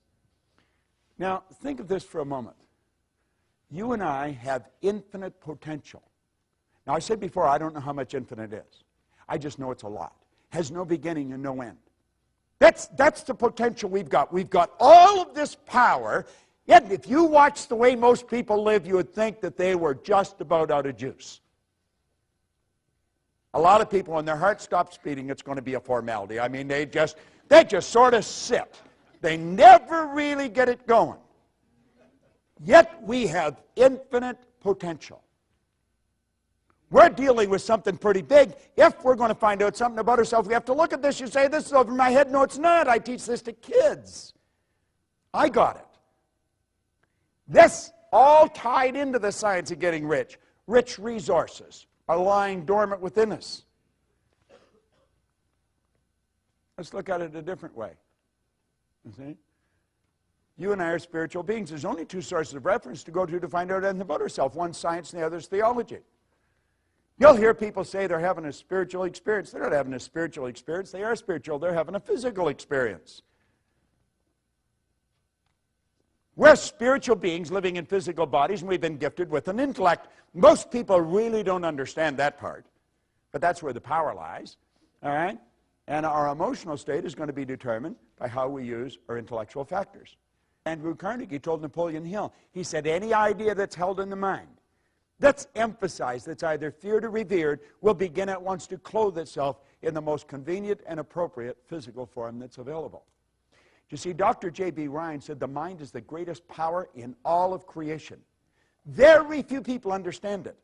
Now, think of this for a moment. You and I have infinite potential. Now, I said before, I don't know how much infinite is. I just know it's a lot. Has no beginning and no end. That's the potential we've got. We've got all of this power, yet if you watch the way most people live, you would think that they were just about out of juice. A lot of people, when their heart stops beating, it's going to be a formality. I mean, they just sort of sit. They never really get it going. Yet we have infinite potential. We're dealing with something pretty big. If we're going to find out something about ourselves, we have to look at this. You say, this is over my head. No, it's not. I teach this to kids. I got it. This all tied into the science of getting rich. Rich resources are lying dormant within us. Let's look at it a different way. You see? You and I are spiritual beings. There's only two sources of reference to go to find out anything about ourselves. One's science and the other's theology. You'll hear people say they're having a spiritual experience. They're not having a spiritual experience. They are spiritual. They're having a physical experience. We're spiritual beings living in physical bodies, and we've been gifted with an intellect. Most people really don't understand that part. But that's where the power lies. All right? And our emotional state is going to be determined by how we use our intellectual factors. Andrew Carnegie told Napoleon Hill, he said, any idea that's held in the mind, that's emphasized, that's either feared or revered, will begin at once to clothe itself in the most convenient and appropriate physical form that's available. You see, Dr. J.B. Ryan said the mind is the greatest power in all of creation. Very few people understand it.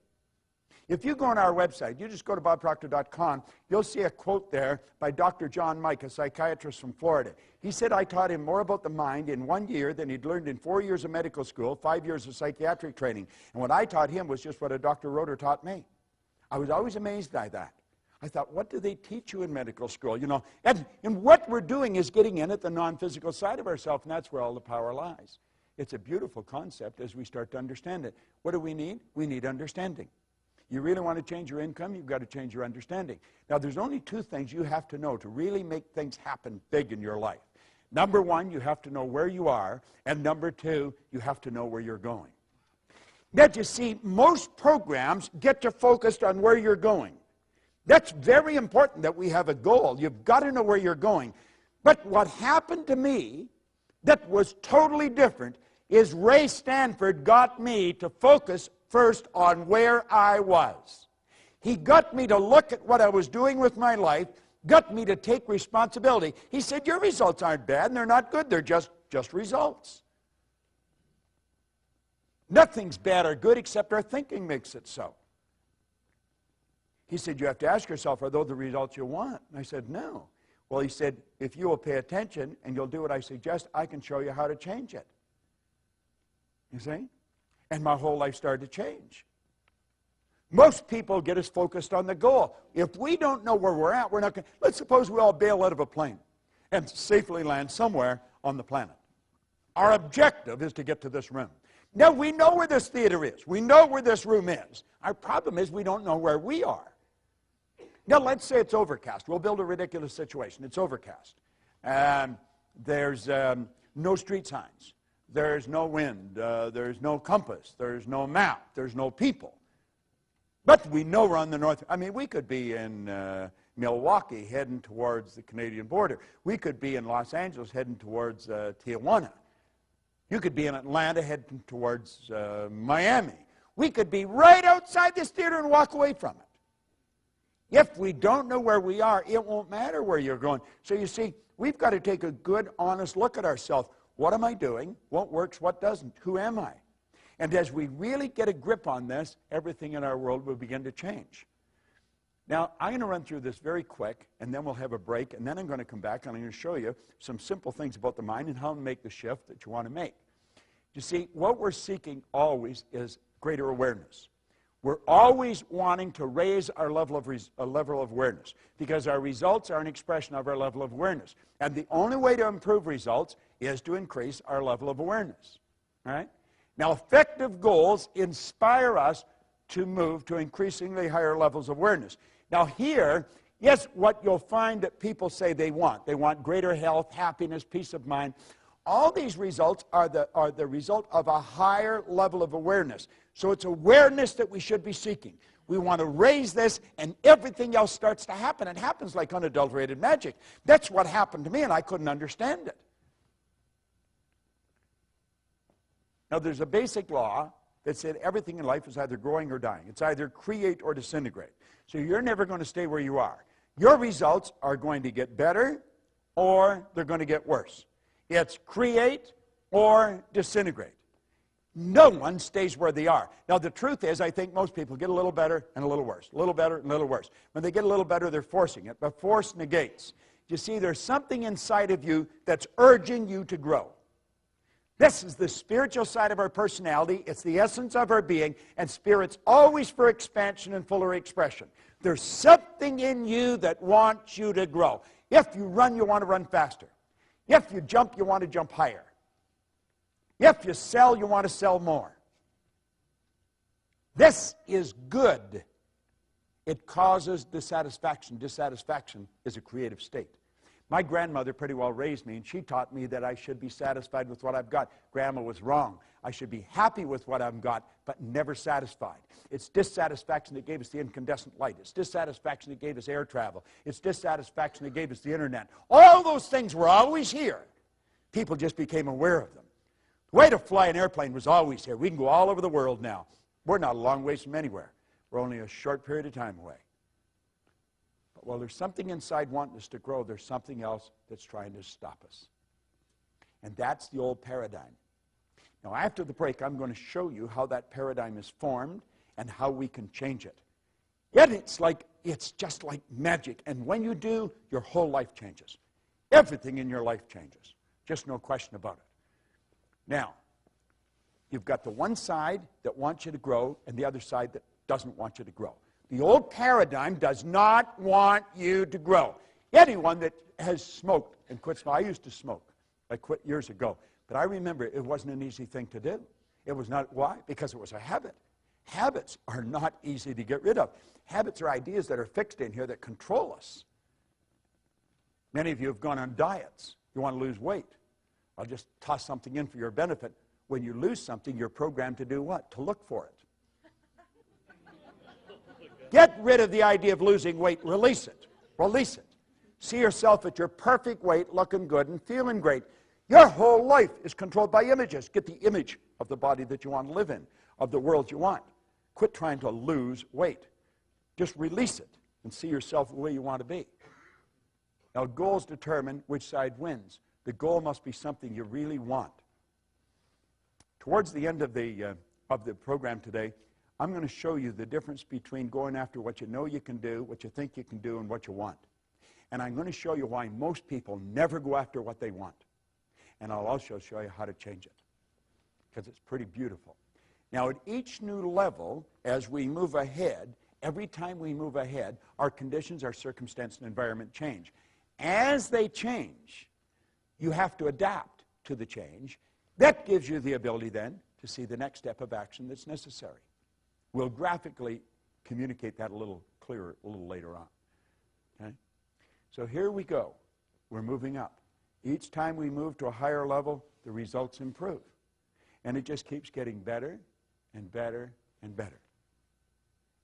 If you go on our website, you just go to bobproctor.com, you'll see a quote there by Dr. John Mike, a psychiatrist from Florida. He said, I taught him more about the mind in 1 year than he'd learned in 4 years of medical school, 5 years of psychiatric training. And what I taught him was just what a Dr. Roeder taught me. I was always amazed by that. I thought, what do they teach you in medical school? You know, and what we're doing is getting in at the non-physical side of ourselves, and that's where all the power lies. It's a beautiful concept as we start to understand it. What do we need? We need understanding. You really want to change your income, you've got to change your understanding. Now, there's only two things you have to know to really make things happen big in your life. Number one, you have to know where you are, and number two, you have to know where you're going. Now, you see, most programs get you focused on where you're going. That's very important that we have a goal. You've got to know where you're going. But what happened to me that was totally different is Ray Stanford got me to focus first on where I was. He got me to look at what I was doing with my life, got me to take responsibility. He said, your results aren't bad and they're not good, they're just results. Nothing's bad or good except our thinking makes it so. He said, you have to ask yourself, are those the results you want? And I said, no. Well, he said, if you will pay attention and you'll do what I suggest, I can show you how to change it. You see? And my whole life started to change. Most people get us focused on the goal. If we don't know where we're at, we're not going to... Let's suppose we all bail out of a plane and safely land somewhere on the planet. Our objective is to get to this room. Now, we know where this theater is. We know where this room is. Our problem is we don't know where we are. Now, let's say it's overcast. We'll build a ridiculous situation. It's overcast. There's no street signs. There's no wind. There's no compass. There's no map. There's no people. But we know we're on the north. I mean, we could be in Milwaukee heading towards the Canadian border. We could be in Los Angeles heading towards Tijuana. You could be in Atlanta heading towards Miami. We could be right outside this theater and walk away from it. If we don't know where we are, it won't matter where you're going. So you see, we've got to take a good, honest look at ourselves. What am I doing? What works? What doesn't? Who am I? And as we really get a grip on this, everything in our world will begin to change. Now, I'm going to run through this very quick, and then we'll have a break, and then I'm going to come back, and I'm going to show you some simple things about the mind and how to make the shift that you want to make. You see, what we're seeking always is greater awareness. We're always wanting to raise our level of awareness because our results are an expression of our level of awareness. And the only way to improve results is to increase our level of awareness. All right? Now, effective goals inspire us to move to increasingly higher levels of awareness. Now, here, yes, what you'll find that people say they want. They want greater health, happiness, peace of mind. All these results are the result of a higher level of awareness. So it's awareness that we should be seeking. We want to raise this, and everything else starts to happen. It happens like unadulterated magic. That's what happened to me, and I couldn't understand it. Now, there's a basic law that said everything in life is either growing or dying. It's either create or disintegrate. So you're never going to stay where you are. Your results are going to get better, or they're going to get worse. It's create or disintegrate. No one stays where they are. Now, the truth is, I think most people get a little better and a little worse, a little better and a little worse. When they get a little better, they're forcing it, but force negates. You see, there's something inside of you that's urging you to grow. This is the spiritual side of our personality. It's the essence of our being, and spirit's always for expansion and fuller expression. There's something in you that wants you to grow. If you run, you want to run faster. If you jump, you want to jump higher. If you sell, you want to sell more. This is good. It causes dissatisfaction. Dissatisfaction is a creative state. My grandmother pretty well raised me, and she taught me that I should be satisfied with what I've got. Grandma was wrong. I should be happy with what I've got, but never satisfied. It's dissatisfaction that gave us the incandescent light. It's dissatisfaction that gave us air travel. It's dissatisfaction that gave us the internet. All those things were always here. People just became aware of them. The way to fly an airplane was always here. We can go all over the world now. We're not a long ways from anywhere. We're only a short period of time away. But while there's something inside wanting us to grow, there's something else that's trying to stop us. And that's the old paradigm. Now, after the break, I'm going to show you how that paradigm is formed and how we can change it. Yet it's just like magic. And when you do, your whole life changes. Everything in your life changes. Just no question about it. Now, you've got the one side that wants you to grow and the other side that doesn't want you to grow. The old paradigm does not want you to grow. Anyone that has smoked and quit smoking, I used to smoke. I quit years ago. But I remember it wasn't an easy thing to do. It was not. Why? Because it was a habit. Habits are not easy to get rid of. Habits are ideas that are fixed in here that control us. Many of you have gone on diets. You want to lose weight. I'll just toss something in for your benefit. When you lose something, you're programmed to do what? To look for it. Get rid of the idea of losing weight. Release it. Release it. See yourself at your perfect weight, looking good and feeling great. Your whole life is controlled by images. Get the image of the body that you want to live in, of the world you want. Quit trying to lose weight. Just release it and see yourself the way you want to be. Now, goals determine which side wins. The goal must be something you really want. Towards the end of the program today, I'm going to show you the difference between going after what you know you can do, what you think you can do, and what you want. And I'm going to show you why most people never go after what they want. And I'll also show you how to change it, because it's pretty beautiful. Now, at each new level, as we move ahead, every time we move ahead, our conditions, our circumstance, and environment change. As they change, you have to adapt to the change. That gives you the ability then to see the next step of action that's necessary. We'll graphically communicate that a little clearer a little later on. Okay? So here we go. We're moving up. Each time we move to a higher level, the results improve. And it just keeps getting better and better and better.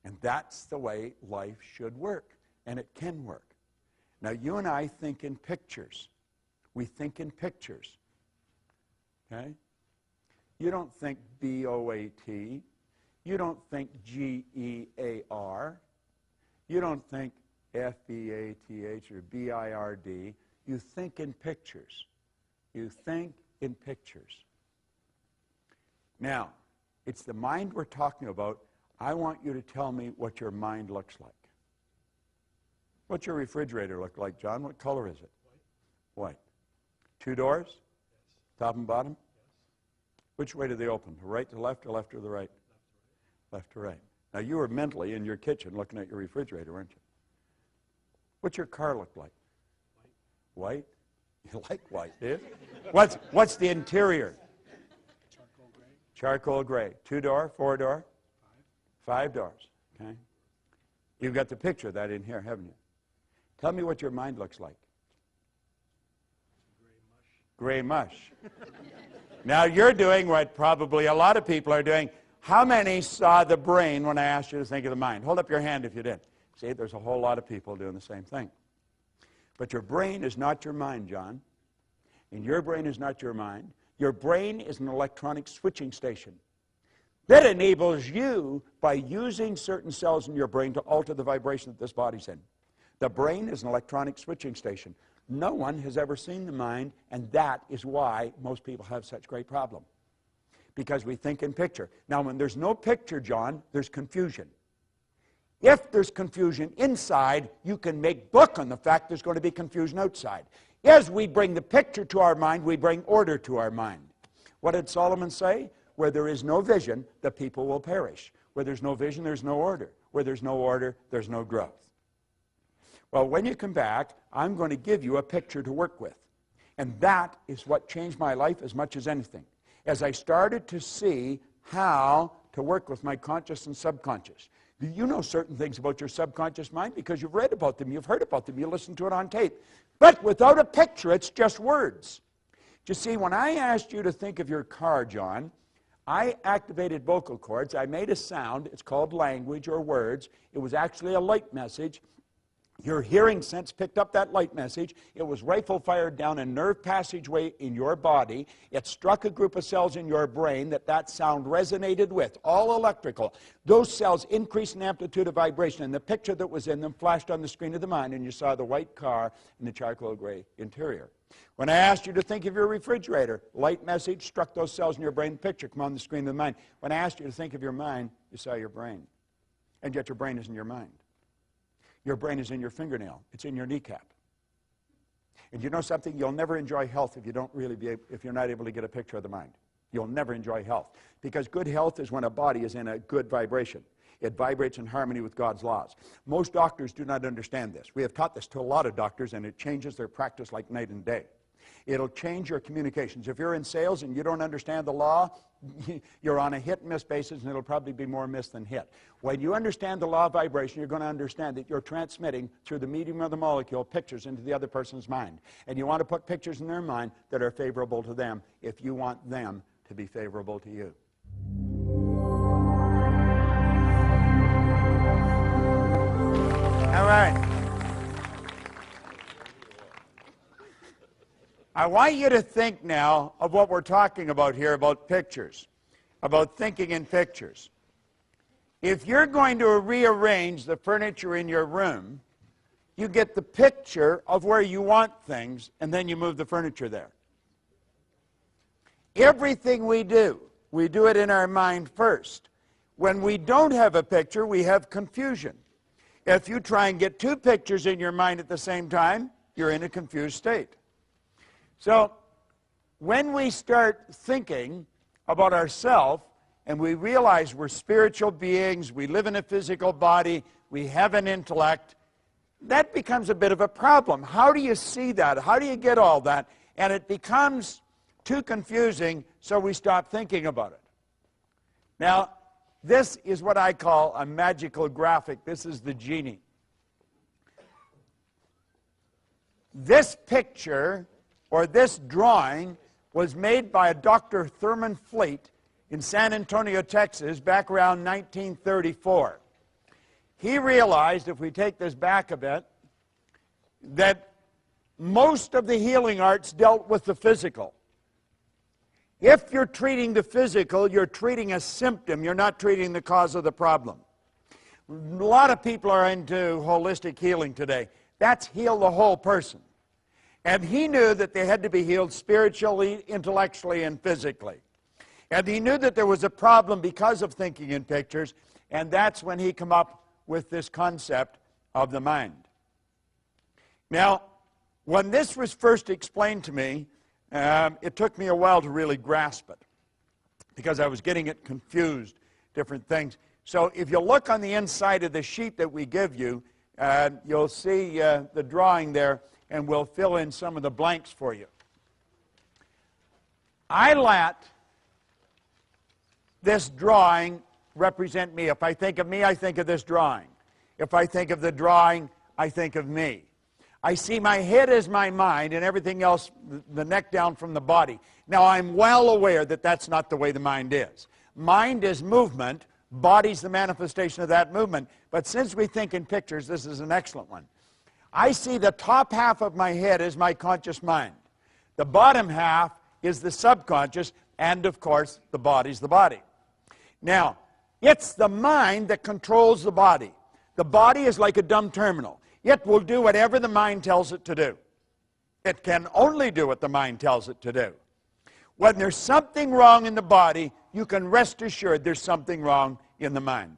And that's the way life should work. And it can work. Now, you and I think in pictures. We think in pictures. Okay? You don't think B-O-A-T. You don't think G-E-A-R. You don't think F-B-A-T-H or B-I-R-D. You think in pictures. You think in pictures. Now, it's the mind we're talking about. I want you to tell me what your mind looks like. What's your refrigerator look like, John? What color is it? White. White. 2 doors? Yes. Top and bottom? Yes. Which way do they open? To right to left or left to the right? Left to right. Now, you were mentally in your kitchen looking at your refrigerator, weren't you? What's your car look like? White? You like white, do you? What's the interior? Charcoal gray. Charcoal gray. 2 door, 4 door? 5 doors. Okay. You've got the picture of that in here, haven't you? Tell me what your mind looks like. Gray mush. Now you're doing what probably a lot of people are doing. How many saw the brain when I asked you to think of the mind? Hold up your hand if you did. See, there's a whole lot of people doing the same thing. But your brain is not your mind, John. And your brain is not your mind. Your brain is an electronic switching station that enables you, by using certain cells in your brain, to alter the vibration that this body's in. The brain is an electronic switching station. No one has ever seen the mind, and that is why most people have such great problem. Because we think in picture. Now, when there's no picture, John, there's confusion. If there's confusion inside, you can make book on the fact there's going to be confusion outside. As we bring the picture to our mind, we bring order to our mind. What did Solomon say? Where there is no vision, the people will perish. Where there's no vision, there's no order. Where there's no order, there's no growth. Well, when you come back, I'm going to give you a picture to work with. And that is what changed my life as much as anything. As I started to see how to work with my conscious and subconscious. You know certain things about your subconscious mind because you've read about them, you've heard about them, you listened to it on tape. But without a picture, it's just words. You see, when I asked you to think of your car, John, I activated vocal cords. I made a sound. It's called language or words. It was actually a light message. Your hearing sense picked up that light message. It was rifle-fired down a nerve passageway in your body. It struck a group of cells in your brain that sound resonated with, all electrical. Those cells increased in amplitude of vibration, and the picture that was in them flashed on the screen of the mind, and you saw the white car and the charcoal gray interior. When I asked you to think of your refrigerator, light message struck those cells in your brain. Picture come on the screen of the mind. When I asked you to think of your mind, you saw your brain. And yet your brain is in your mind. Your brain is in your fingernail. It's in your kneecap. And you know something? You'll never enjoy health if you're not able to get a picture of the mind. You'll never enjoy health. Because good health is when a body is in a good vibration. It vibrates in harmony with God's laws. Most doctors do not understand this. We have taught this to a lot of doctors, and it changes their practice like night and day. It'll change your communications. If you're in sales and you don't understand the law, you're on a hit-and-miss basis, and it'll probably be more miss than hit. When you understand the law of vibration, you're going to understand that you're transmitting through the medium of the molecule pictures into the other person's mind. And you want to put pictures in their mind that are favorable to them if you want them to be favorable to you. All right. I want you to think now of what we're talking about here, about pictures, about thinking in pictures. If you're going to rearrange the furniture in your room, you get the picture of where you want things, and then you move the furniture there. Everything we do it in our mind first. When we don't have a picture, we have confusion. If you try and get two pictures in your mind at the same time, you're in a confused state. So, when we start thinking about ourselves, and we realize we're spiritual beings, we live in a physical body, we have an intellect, that becomes a bit of a problem. How do you see that? How do you get all that? And it becomes too confusing, so we stop thinking about it. Now, this is what I call a magical graphic. This is the genie. This picture, or this drawing, was made by a Dr. Thurman Fleet in San Antonio, Texas, back around 1934. He realized, if we take this back a bit, that most of the healing arts dealt with the physical. If you're treating the physical, you're treating a symptom. You're not treating the cause of the problem. A lot of people are into holistic healing today. That's heal the whole person. And he knew that they had to be healed spiritually, intellectually, and physically. And he knew that there was a problem because of thinking in pictures, and that's when he came up with this concept of the mind. Now, when this was first explained to me, it took me a while to really grasp it, because I was getting it confused, different things. So if you look on the inside of the sheet that we give you, you'll see the drawing there, and we'll fill in some of the blanks for you. I let this drawing represent me. If I think of me, I think of this drawing. If I think of the drawing, I think of me. I see my head as my mind and everything else, the neck down from the body. Now, I'm well aware that that's not the way the mind is. Mind is movement. Body's the manifestation of that movement. But since we think in pictures, this is an excellent one. I see the top half of my head as my conscious mind. The bottom half is the subconscious, and of course, the body's the body. Now, it's the mind that controls the body. The body is like a dumb terminal. It will do whatever the mind tells it to do. It can only do what the mind tells it to do. When there's something wrong in the body, you can rest assured there's something wrong in the mind.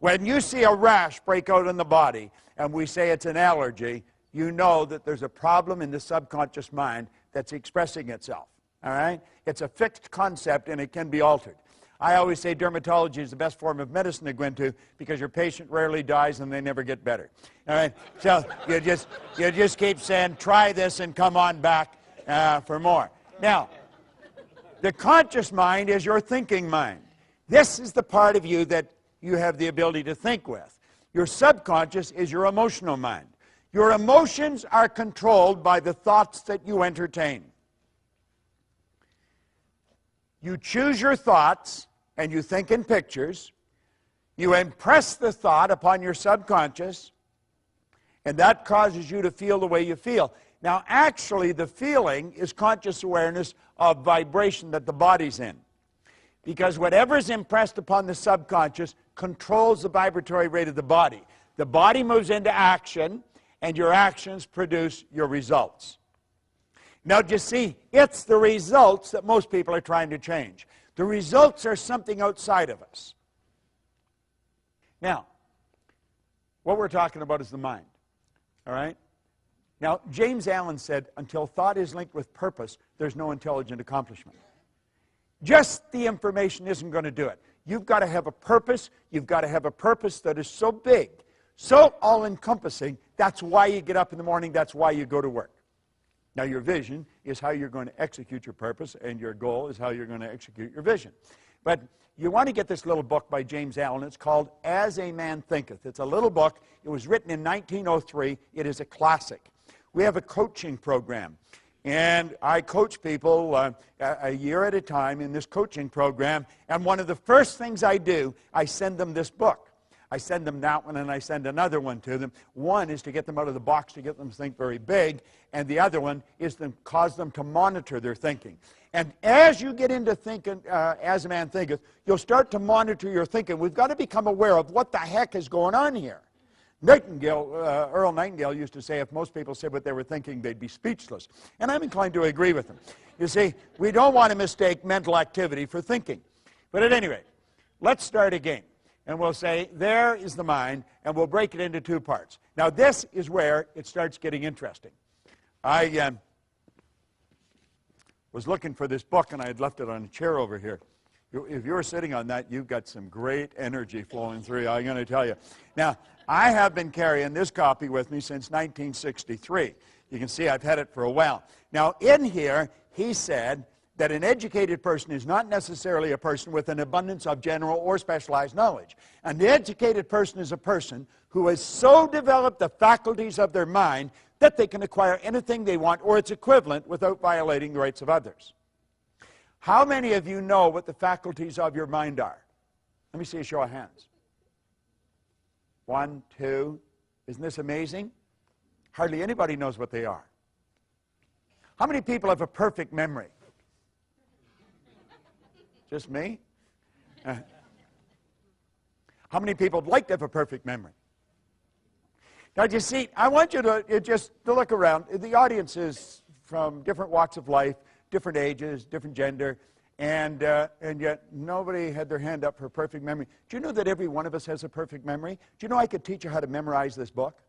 When you see a rash break out in the body, and we say it's an allergy, you know that there's a problem in the subconscious mind that's expressing itself. All right? It's a fixed concept, and it can be altered. I always say dermatology is the best form of medicine to go into because your patient rarely dies and they never get better. All right? So you just keep saying, try this and come on back for more. Now, the conscious mind is your thinking mind. This is the part of you that you have the ability to think with. Your subconscious is your emotional mind. Your emotions are controlled by the thoughts that you entertain. You choose your thoughts, and you think in pictures. You impress the thought upon your subconscious, and that causes you to feel the way you feel. Now, actually, the feeling is conscious awareness of vibration that the body's in. Because whatever is impressed upon the subconscious controls the vibratory rate of the body. The body moves into action, and your actions produce your results. Now, do you see, it's the results that most people are trying to change. The results are something outside of us. Now, what we're talking about is the mind, all right? Now, James Allen said, until thought is linked with purpose, there's no intelligent accomplishment. Just the information isn't going to do it. You've got to have a purpose. You've got to have a purpose that is so big, so all-encompassing. That's why you get up in the morning. That's why you go to work. Now, your vision is how you're going to execute your purpose, and your goal is how you're going to execute your vision. But you want to get this little book by James Allen. It's called As a Man Thinketh. It's a little book. It was written in 1903. It is a classic. We have a coaching program, and I coach people a year at a time in this coaching program, and one of the first things I do, I send them this book. I send them that one, and I send another one to them. One is to get them out of the box, to get them to think very big, and the other one is to cause them to monitor their thinking. And as you get into thinking, as a man thinketh, you'll start to monitor your thinking. We've got to become aware of what the heck is going on here. Earl Nightingale used to say if most people said what they were thinking, they'd be speechless. And I'm inclined to agree with him. You see, we don't want to mistake mental activity for thinking. But at any rate, let's start again. And we'll say, there is the mind, and we'll break it into two parts. Now, this is where it starts getting interesting. I was looking for this book, and I had left it on a chair over here. If you were sitting on that, you've got some great energy flowing through you, I'm going to tell you. Now, I have been carrying this copy with me since 1963. You can see I've had it for a while. Now, in here, he said that an educated person is not necessarily a person with an abundance of general or specialized knowledge. An educated person is a person who has so developed the faculties of their mind that they can acquire anything they want or its equivalent without violating the rights of others. How many of you know what the faculties of your mind are? Let me see a show of hands. 1, 2. Isn't this amazing? Hardly anybody knows what they are. How many people have a perfect memory? Just me? How many people would like to have a perfect memory? Now, you see, I want you to just to look around. The audience is from different walks of life, different ages, different gender, and yet nobody had their hand up for a perfect memory. Do you know that every one of us has a perfect memory? Do you know I could teach you how to memorize this book?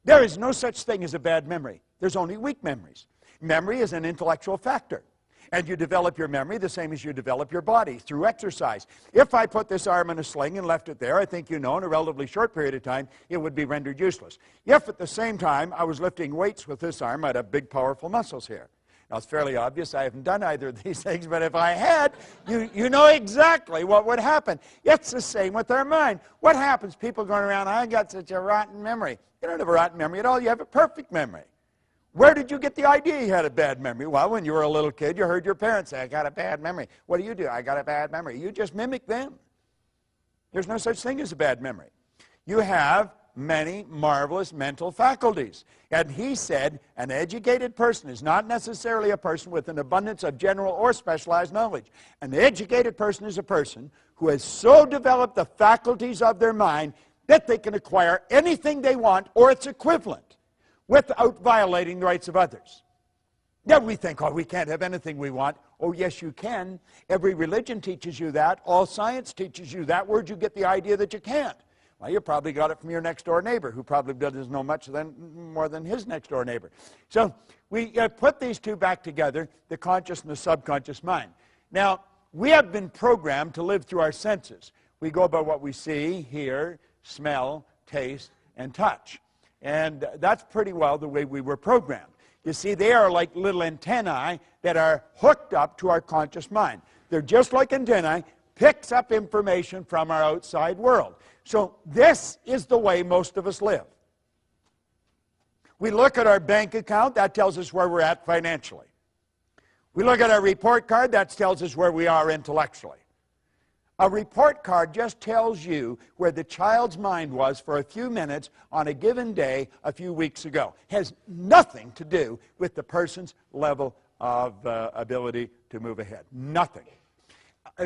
There is no such thing as a bad memory. There's only weak memories. Memory is an intellectual factor. And you develop your memory the same as you develop your body, through exercise. If I put this arm in a sling and left it there, I think you know in a relatively short period of time, it would be rendered useless. If at the same time I was lifting weights with this arm, I'd have big, powerful muscles here. Now, it's fairly obvious I haven't done either of these things, but if I had, you know exactly what would happen. It's the same with our mind. What happens? People going around, I got such a rotten memory. You don't have a rotten memory at all. You have a perfect memory. Where did you get the idea you had a bad memory? Well, when you were a little kid, you heard your parents say, I got a bad memory. What do? I got a bad memory. You just mimic them. There's no such thing as a bad memory. You have many marvelous mental faculties. And he said, an educated person is not necessarily a person with an abundance of general or specialized knowledge. An educated person is a person who has so developed the faculties of their mind that they can acquire anything they want or its equivalent without violating the rights of others. Now we think, oh, we can't have anything we want. Oh, yes, you can. Every religion teaches you that. All science teaches you that. Where'd you get the idea that you can't? Well, you probably got it from your next-door neighbor, who probably doesn't know much more than his next-door neighbor. So we put these two back together, the conscious and the subconscious mind. Now, we have been programmed to live through our senses. We go by what we see, hear, smell, taste, and touch. And that's pretty well the way we were programmed. You see, they are like little antennae that are hooked up to our conscious mind. They're just like antennae, picks up information from our outside world. So this is the way most of us live. We look at our bank account, that tells us where we're at financially. We look at our report card, that tells us where we are intellectually. A report card just tells you where the child's mind was for a few minutes on a given day a few weeks ago. It has nothing to do with the person's level of ability to move ahead. Nothing.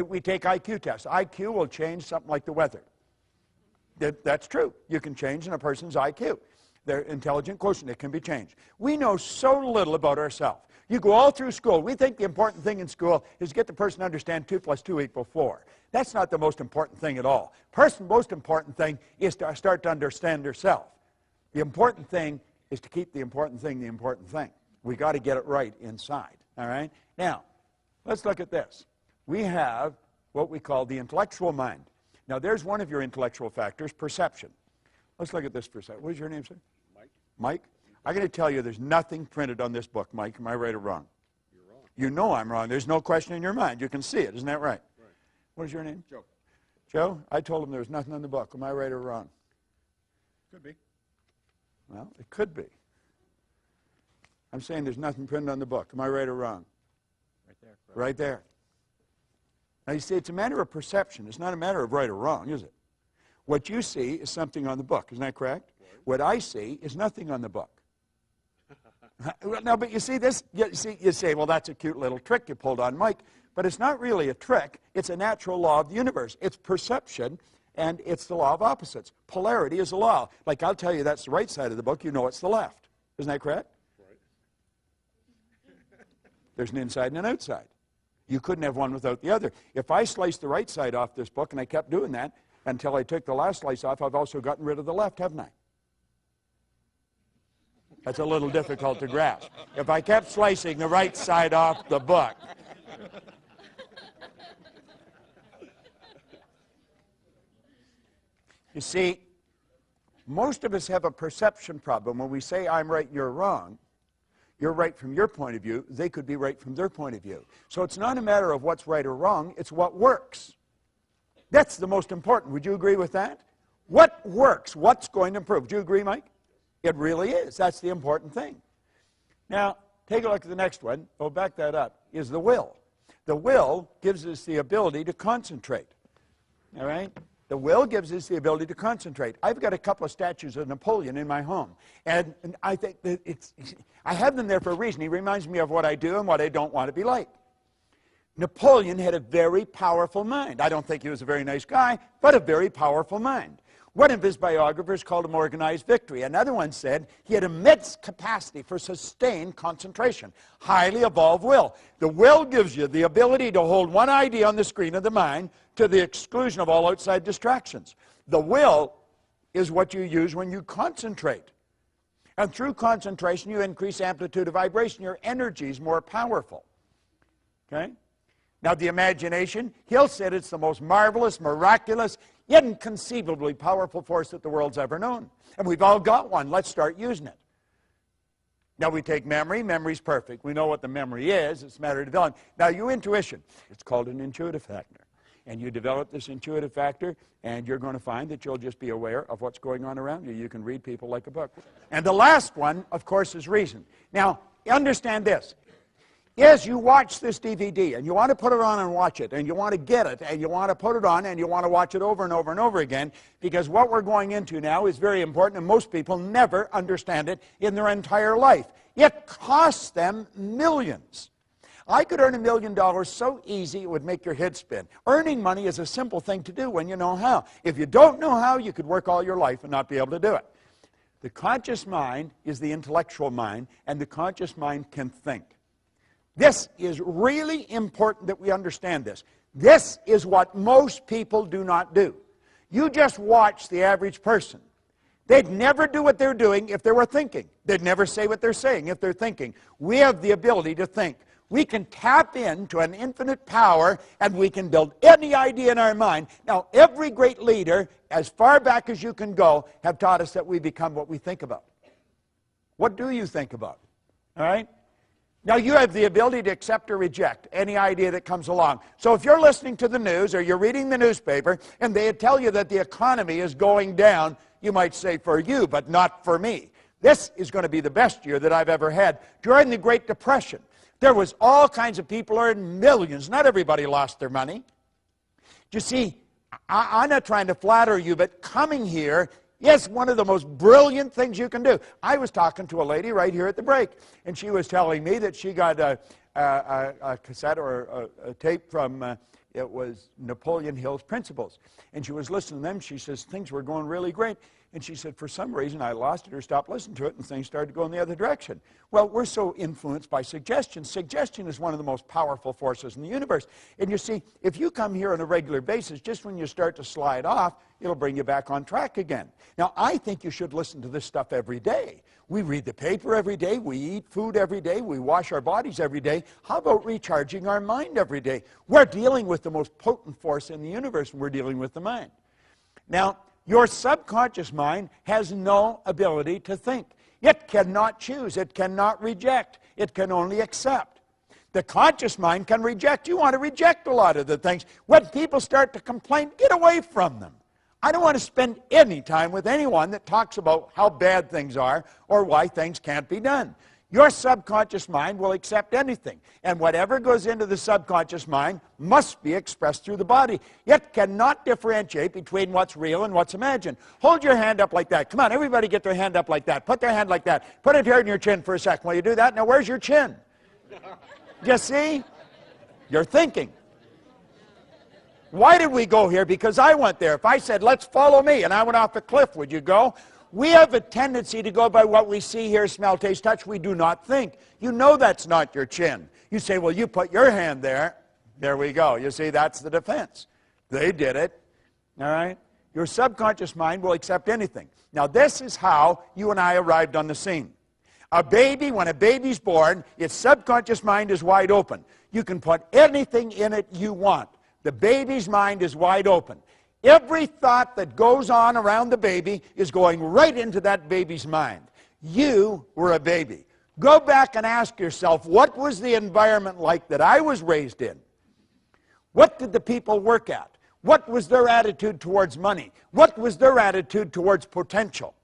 We take IQ tests. IQ will change something like the weather. That's true. You can change in a person's IQ. their intelligent quotient. It can be changed. We know so little about ourselves. You go all through school. We think the important thing in school is to get the person to understand 2 + 2 = 4. That's not the most important thing at all. Most important thing is to start to understand yourself. The important thing is to keep the important thing the important thing. We got to get it right inside. All right? Now, let's look at this. We have what we call the intellectual mind. Now, there's one of your intellectual factors, perception. Let's look at this for a second. What is your name, sir? Mike. Mike? I'm going to tell you there's nothing printed on this book, Mike. Am I right or wrong? You're wrong. You know I'm wrong. There's no question in your mind. You can see it. Isn't that right? Right. What is your name? Joe. Joe? I told him there was nothing in the book. Am I right or wrong? Could be. Well, it could be. I'm saying there's nothing printed on the book. Am I right or wrong? Right there. Right there. Now, you see, it's a matter of perception. It's not a matter of right or wrong, is it? What you see is something on the book. Isn't that correct? Right. What I see is nothing on the book. No, but you see this, you say, well, that's a cute little trick you pulled on Mike. But it's not really a trick. It's a natural law of the universe. It's perception, and it's the law of opposites. Polarity is a law. Like, I'll tell you that's the right side of the book. You know it's the left. Isn't that correct? Right. There's an inside and an outside. You couldn't have one without the other. If I sliced the right side off this book, and I kept doing that until I took the last slice off, I've also gotten rid of the left, haven't I? That's a little difficult to grasp. If I kept slicing the right side off the book. You see, most of us have a perception problem. When we say, I'm right, you're wrong, you're right from your point of view, they could be right from their point of view. So it's not a matter of what's right or wrong, it's what works. That's the most important. Would you agree with that? What works? What's going to improve? Do you agree, Mike? It really is. That's the important thing. Now, take a look at the next one. Oh, back that up. Is the will. The will gives us the ability to concentrate. All right? The will gives us the ability to concentrate. I've got a couple of statues of Napoleon in my home. And I think that I have them there for a reason. He reminds me of what I do and what I don't want to be like. Napoleon had a very powerful mind. I don't think he was a very nice guy, but a very powerful mind. One of his biographers called him organized victory. Another one said he had immense capacity for sustained concentration, highly evolved will. The will gives you the ability to hold one idea on the screen of the mind to the exclusion of all outside distractions. The will is what you use when you concentrate. And through concentration, you increase amplitude of vibration. Your energy is more powerful. Okay? Now, the imagination, he'll say it's the most marvelous, miraculous, inconceivably powerful force that the world's ever known. And we've all got one. Let's start using it. Now, we take memory. Memory's perfect. We know what the memory is. It's a matter of developing. Now, your intuition, it's called an intuitive factor. And you develop this intuitive factor, and you're going to find that you'll just be aware of what's going on around you. You can read people like a book. And the last one, of course, is reason. Now, understand this. Yes, you watch this DVD, and you want to put it on and watch it, and you want to get it, and you want to put it on, and you want to watch it over and over and over again, because what we're going into now is very important, and most people never understand it in their entire life. It costs them millions. I could earn $1 million so easy it would make your head spin. Earning money is a simple thing to do when you know how. If you don't know how, you could work all your life and not be able to do it. The conscious mind is the intellectual mind, and the conscious mind can think. This is really important that we understand this. This is what most people do not do. You just watch the average person. They'd never do what they're doing if they were thinking. They'd never say what they're saying if they're thinking. We have the ability to think. We can tap into an infinite power, and we can build any idea in our mind. Now, every great leader, as far back as you can go, have taught us that we become what we think about. What do you think about? All right? Now, you have the ability to accept or reject any idea that comes along. So if you're listening to the news or you're reading the newspaper and they tell you that the economy is going down, you might say, for you, but not for me. This is going to be the best year that I've ever had. During the Great Depression, there was all kinds of people earning millions. Not everybody lost their money. You see, I'm not trying to flatter you, but coming here, yes, one of the most brilliant things you can do. I was talking to a lady right here at the break, and she was telling me that she got a cassette or a tape from, it was Napoleon Hill's Principles. And she was listening to them. She says, things were going really great. And she said, for some reason, I lost it or stopped listening to it, and things started to go in the other direction. Well, we're so influenced by suggestion. Suggestion is one of the most powerful forces in the universe. And you see, if you come here on a regular basis, just when you start to slide off, it'll bring you back on track again. Now, I think you should listen to this stuff every day. We read the paper every day. We eat food every day. We wash our bodies every day. How about recharging our mind every day? We're dealing with the most potent force in the universe, and we're dealing with the mind. Now, your subconscious mind has no ability to think. It cannot choose. It cannot reject. It can only accept. The conscious mind can reject. You want to reject a lot of the things. When people start to complain, get away from them. I don't want to spend any time with anyone that talks about how bad things are or why things can't be done. Your subconscious mind will accept anything, and whatever goes into the subconscious mind must be expressed through the body. It cannot differentiate between what's real and what's imagined. Hold your hand up like that. Come on, everybody get their hand up like that. Put their hand like that. Put it here in your chin for a second. While you do that, now where's your chin? You see? You're thinking. Why did we go here? Because I went there. If I said, let's follow me, and I went off the cliff, would you go? We have a tendency to go by what we see, hear, smell, taste, touch. We do not think. You know that's not your chin. You say, well, you put your hand there. There we go. You see, that's the defense. They did it. All right? Your subconscious mind will accept anything. Now, this is how you and I arrived on the scene. A baby, when a baby's born, its subconscious mind is wide open. You can put anything in it you want. The baby's mind is wide open. Every thought that goes on around the baby is going right into that baby's mind. You were a baby. Go back and ask yourself, what was the environment like that I was raised in? What did the people work at? What was their attitude towards money? What was their attitude towards potential?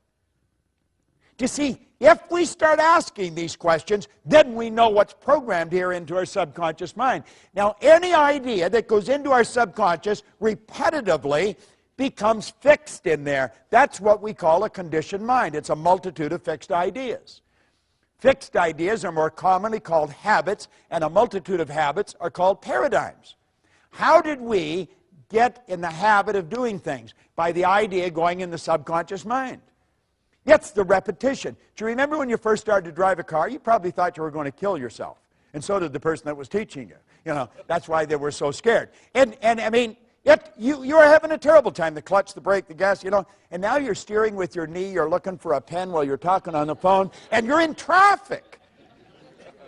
You see, if we start asking these questions, then we know what's programmed here into our subconscious mind. Now, any idea that goes into our subconscious repetitively becomes fixed in there. That's what we call a conditioned mind. It's a multitude of fixed ideas. Fixed ideas are more commonly called habits, and a multitude of habits are called paradigms. How did we get in the habit of doing things? By the idea going in the subconscious mind. It's the repetition. Do you remember when you first started to drive a car? You probably thought you were going to kill yourself. And so did the person that was teaching you. You know, that's why they were so scared. And I mean, you were having a terrible time. The clutch, the brake, the gas, you know. And now you're steering with your knee. You're looking for a pen while you're talking on the phone. And you're in traffic.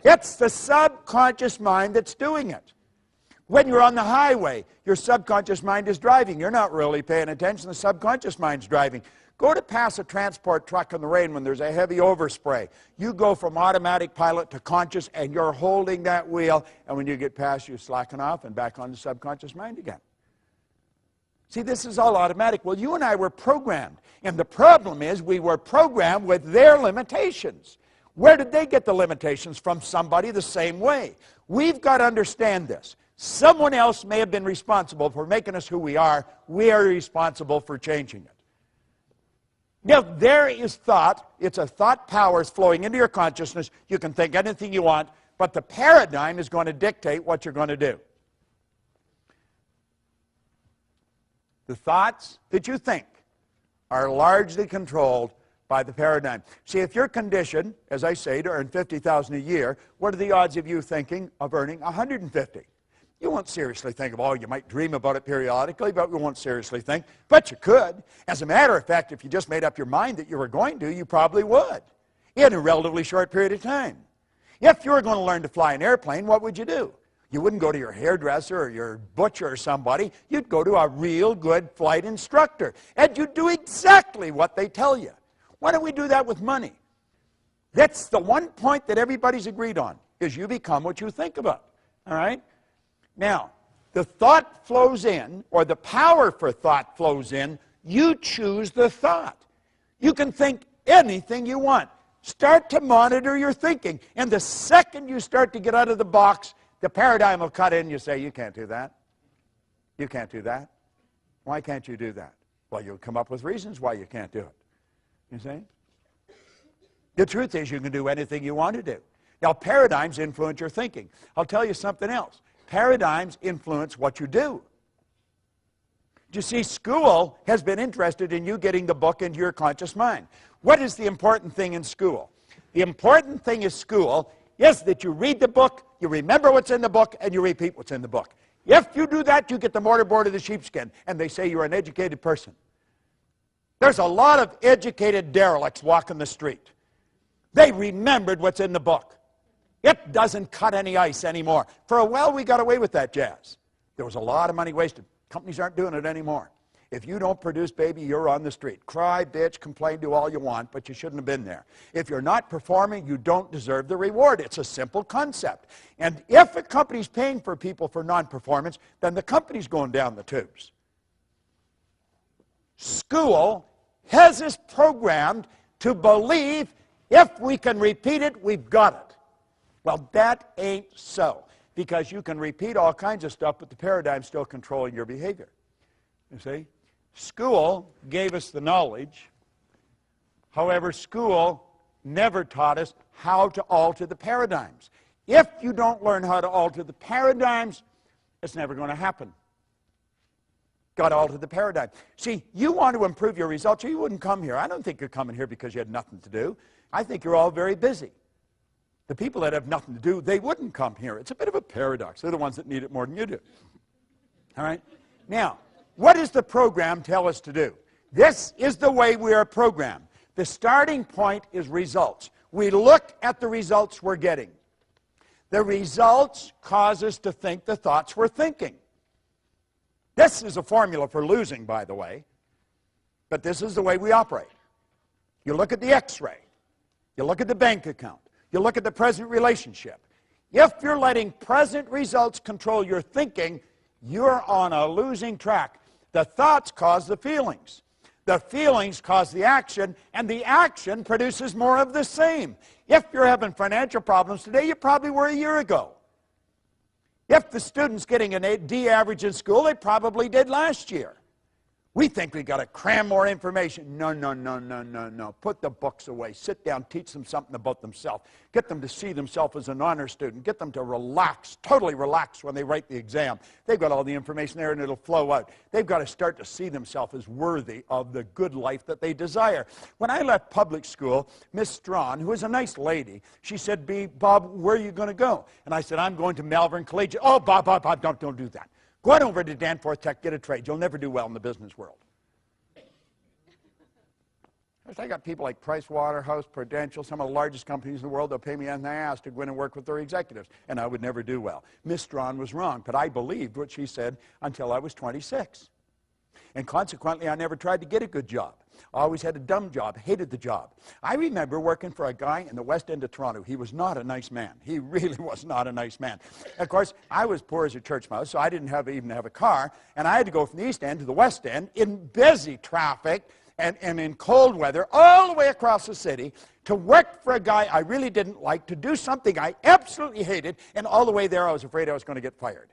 It's the subconscious mind that's doing it. When you're on the highway, your subconscious mind is driving. You're not really paying attention. The subconscious mind's driving. Go to pass a transport truck in the rain when there's a heavy overspray. You go from automatic pilot to conscious, and you're holding that wheel, and when you get past, you slacken off and back on the subconscious mind again. See, this is all automatic. Well, you and I were programmed, and the problem is we were programmed with their limitations. Where did they get the limitations? From somebody the same way. We've got to understand this. Someone else may have been responsible for making us who we are. We are responsible for changing it. Now, there is thought. It's a thought powers flowing into your consciousness. You can think anything you want, but the paradigm is going to dictate what you're going to do. The thoughts that you think are largely controlled by the paradigm. See, if you're conditioned, as I say, to earn $50,000 a year, what are the odds of you thinking of earning $150,000? You won't seriously think of, oh, you might dream about it periodically, but you won't seriously think. But you could. As a matter of fact, if you just made up your mind that you were going to, you probably would in a relatively short period of time. If you were going to learn to fly an airplane, what would you do? You wouldn't go to your hairdresser or your butcher or somebody. You'd go to a real good flight instructor, and you'd do exactly what they tell you. Why don't we do that with money? That's the one point that everybody's agreed on, is you become what you think about. All right? Now, the thought flows in, or the power for thought flows in. You choose the thought. You can think anything you want. Start to monitor your thinking. And the second you start to get out of the box, the paradigm will cut in. You say, you can't do that. You can't do that. Why can't you do that? Well, you'll come up with reasons why you can't do it. You see? The truth is you can do anything you want to do. Now, paradigms influence your thinking. I'll tell you something else. Paradigms influence what you do. You see, school has been interested in you getting the book into your conscious mind. What is the important thing in school? The important thing in school is that you read the book, you remember what's in the book, and you repeat what's in the book. If you do that, you get the mortarboard of the sheepskin, and they say you're an educated person. There's a lot of educated derelicts walking the street. They remembered what's in the book. It doesn't cut any ice anymore. For a while, we got away with that jazz. There was a lot of money wasted. Companies aren't doing it anymore. If you don't produce, baby, you're on the street. Cry, bitch, complain, do all you want, but you shouldn't have been there. If you're not performing, you don't deserve the reward. It's a simple concept. And if a company's paying for people for non-performance, then the company's going down the tubes. School has us programmed to believe if we can repeat it, we've got it. Well, that ain't so, because you can repeat all kinds of stuff, but the paradigm's still controlling your behavior. You see? School gave us the knowledge. However, school never taught us how to alter the paradigms. If you don't learn how to alter the paradigms, it's never going to happen. Got to alter the paradigm. See, you want to improve your results, or you wouldn't come here. I don't think you're coming here because you had nothing to do. I think you're all very busy. The people that have nothing to do, they wouldn't come here. It's a bit of a paradox. They're the ones that need it more than you do. All right? Now, what does the program tell us to do? This is the way we are programmed. The starting point is results. We look at the results we're getting. The results cause us to think the thoughts we're thinking. This is a formula for losing, by the way, but this is the way we operate. You look at the x-ray. You look at the bank account. You look at the present relationship. If you're letting present results control your thinking, you're on a losing track. The thoughts cause the feelings. The feelings cause the action, and the action produces more of the same. If you're having financial problems today, you probably were a year ago. If the student's getting an D average in school, they probably did last year. We think we've got to cram more information. No, no, no, no, no, no. Put the books away. Sit down, teach them something about themselves. Get them to see themselves as an honor student. Get them to relax, totally relax when they write the exam. They've got all the information there and it'll flow out. They've got to start to see themselves as worthy of the good life that they desire. When I left public school, Miss Strawn, who was a nice lady, she said, Bob, where are you going to go? And I said, I'm going to Malvern Collegiate. Oh, Bob, don't do that. Go on over to Danforth Tech, get a trade. You'll never do well in the business world. I got people like Price Waterhouse, Prudential, some of the largest companies in the world. They'll pay me anything I ask to go in and work with their executives, and I would never do well. Miss Strawn was wrong, but I believed what she said until I was 26. And consequently, I never tried to get a good job. I always had a dumb job, hated the job. I remember working for a guy in the West End of Toronto. He was not a nice man. He really was not a nice man. Of course, I was poor as a church mouse, so I didn't even have a car, and I had to go from the East End to the West End in busy traffic and in cold weather all the way across the city to work for a guy I really didn't like, to do something I absolutely hated, and all the way there I was afraid I was going to get fired.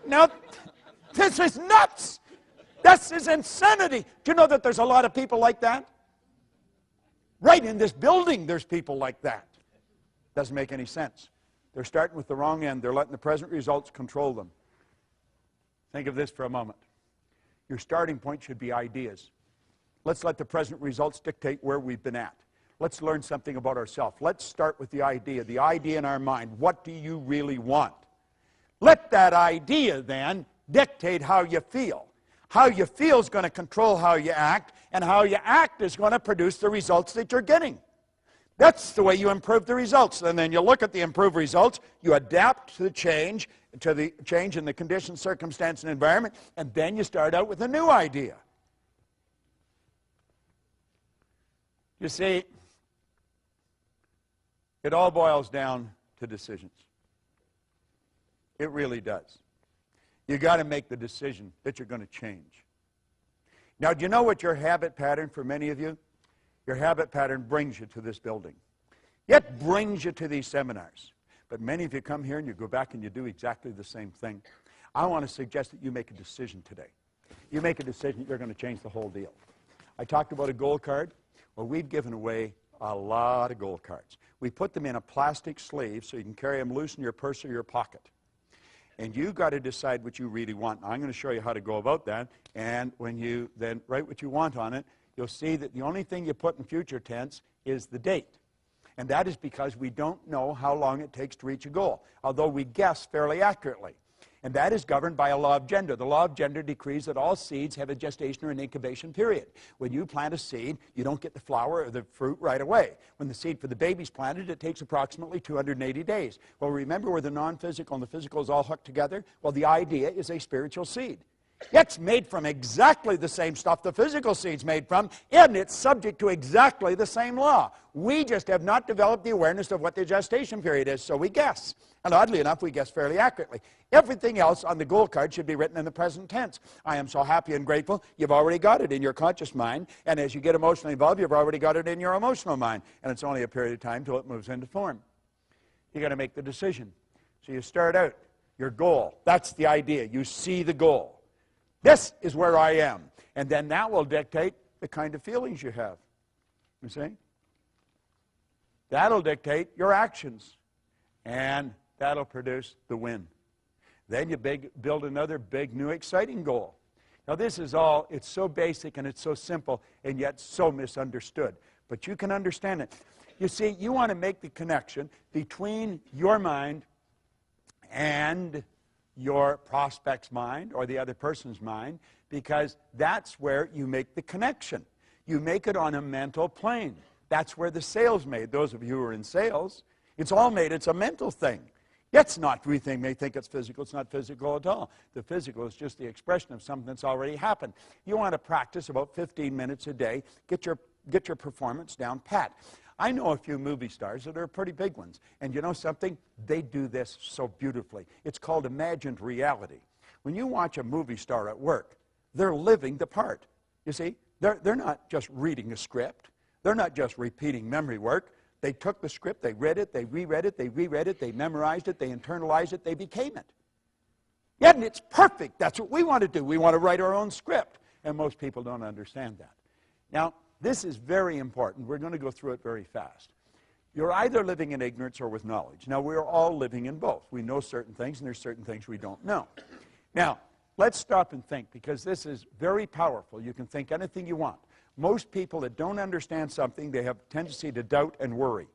Now, this is nuts. This is insanity. Do you know that there's a lot of people like that? Right in this building, there's people like that. Doesn't make any sense. They're starting with the wrong end. They're letting the present results control them. Think of this for a moment. Your starting point should be ideas. Let's let the present results dictate where we've been at. Let's learn something about ourselves. Let's start with the idea in our mind. What do you really want? Let that idea then dictate how you feel. How you feel is going to control how you act, and how you act is going to produce the results that you're getting. That's the way you improve the results. And then you look at the improved results, you adapt to the change in the conditions, circumstance, and environment, and then you start out with a new idea. You see, it all boils down to decisions. It really does. You got to make the decision that you're going to change. Now, do you know what your habit pattern, for many of you? Your habit pattern brings you to this building. It brings you to these seminars. But many of you come here and you go back and you do exactly the same thing. I want to suggest that you make a decision today. You make a decision that you're going to change the whole deal. I talked about a gold card. Well, we've given away a lot of gold cards. We put them in a plastic sleeve so you can carry them loose in your purse or your pocket. And you got to decide what you really want. Now, I'm going to show you how to go about that. And when you then write what you want on it, you'll see that the only thing you put in future tense is the date. And that is because we don't know how long it takes to reach a goal, although we guess fairly accurately. And that is governed by a law of gender. The law of gender decrees that all seeds have a gestation or an incubation period. When you plant a seed, you don't get the flower or the fruit right away. When the seed for the baby's planted, it takes approximately 280 days. Well, remember where the non-physical and the physical is all hooked together? Well, the idea is a spiritual seed. It's made from exactly the same stuff the physical seed's made from, and it's subject to exactly the same law. We just have not developed the awareness of what the gestation period is, so we guess. And oddly enough, we guess fairly accurately. Everything else on the goal card should be written in the present tense. I am so happy and grateful. You've already got it in your conscious mind, and as you get emotionally involved, you've already got it in your emotional mind, and it's only a period of time till it moves into form. You've got to make the decision. So you start out, your goal. That's the idea. You see the goal. This is where I am. And then that will dictate the kind of feelings you have. You see? That'll dictate your actions. And that'll produce the win. Then you build another big, new, exciting goal. Now this is all, it's so basic and it's so simple and yet so misunderstood. But you can understand it. You see, you want to make the connection between your mind and your prospect's mind or the other person's mind, because that's where you make the connection. You make it on a mental plane. That's where the sale's made. Those of you who are in sales, it's all made. It's a mental thing. It's not, we may think it's physical. It's not physical at all. The physical is just the expression of something that's already happened. You want to practice about 15 minutes a day. Get your performance down pat. I know a few movie stars that are pretty big ones. And you know something? They do this so beautifully. It's called imagined reality. When you watch a movie star at work, they're living the part. You see, they're not just reading a script. They're not just repeating memory work. They took the script, they read it, they reread it, they reread it, they memorized it, they internalized it, they became it. Yeah, and it's perfect. That's what we want to do. We want to write our own script. And most people don't understand that. Now, this is very important. We're going to go through it very fast. You're either living in ignorance or with knowledge. Now, we're all living in both. We know certain things, and there's certain things we don't know. Now, let's stop and think, because this is very powerful. You can think anything you want. Most people that don't understand something, they have a tendency to doubt and worry.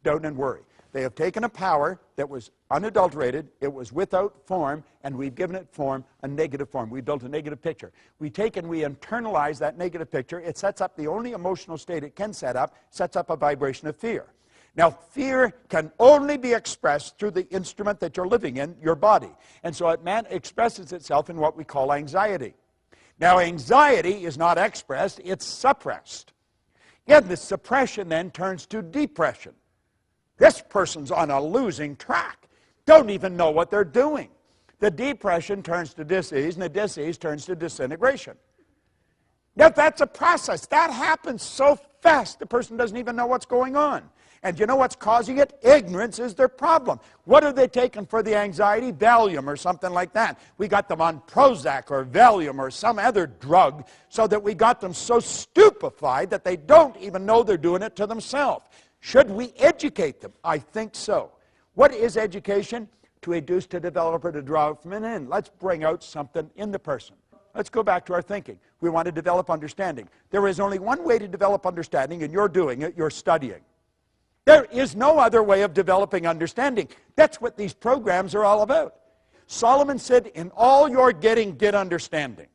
Doubt and worry. They have taken a power that was unadulterated, it was without form, and we've given it form, a negative form. We built a negative picture. We take and we internalize that negative picture. It sets up the only emotional state it can set up, sets up a vibration of fear. Now, fear can only be expressed through the instrument that you're living in, your body. And so it expresses itself in what we call anxiety. Now, anxiety is not expressed, it's suppressed. And the suppression then turns to depression. This person's on a losing track. Don't even know what they're doing. The depression turns to disease, and the disease turns to disintegration. Now, that's a process. That happens so fast, the person doesn't even know what's going on. And you know what's causing it? Ignorance is their problem. What are they taking for the anxiety? Valium or something like that. We got them on Prozac or Valium or some other drug so that we got them so stupefied that they don't even know they're doing it to themselves. Should we educate them? I think so. What is education? To induce, to develop, or to draw from an end. Let's bring out something in the person. Let's go back to our thinking. We want to develop understanding. There is only one way to develop understanding, and you're doing it. You're studying. There is no other way of developing understanding. That's what these programs are all about. Solomon said, in all you're getting, get understanding.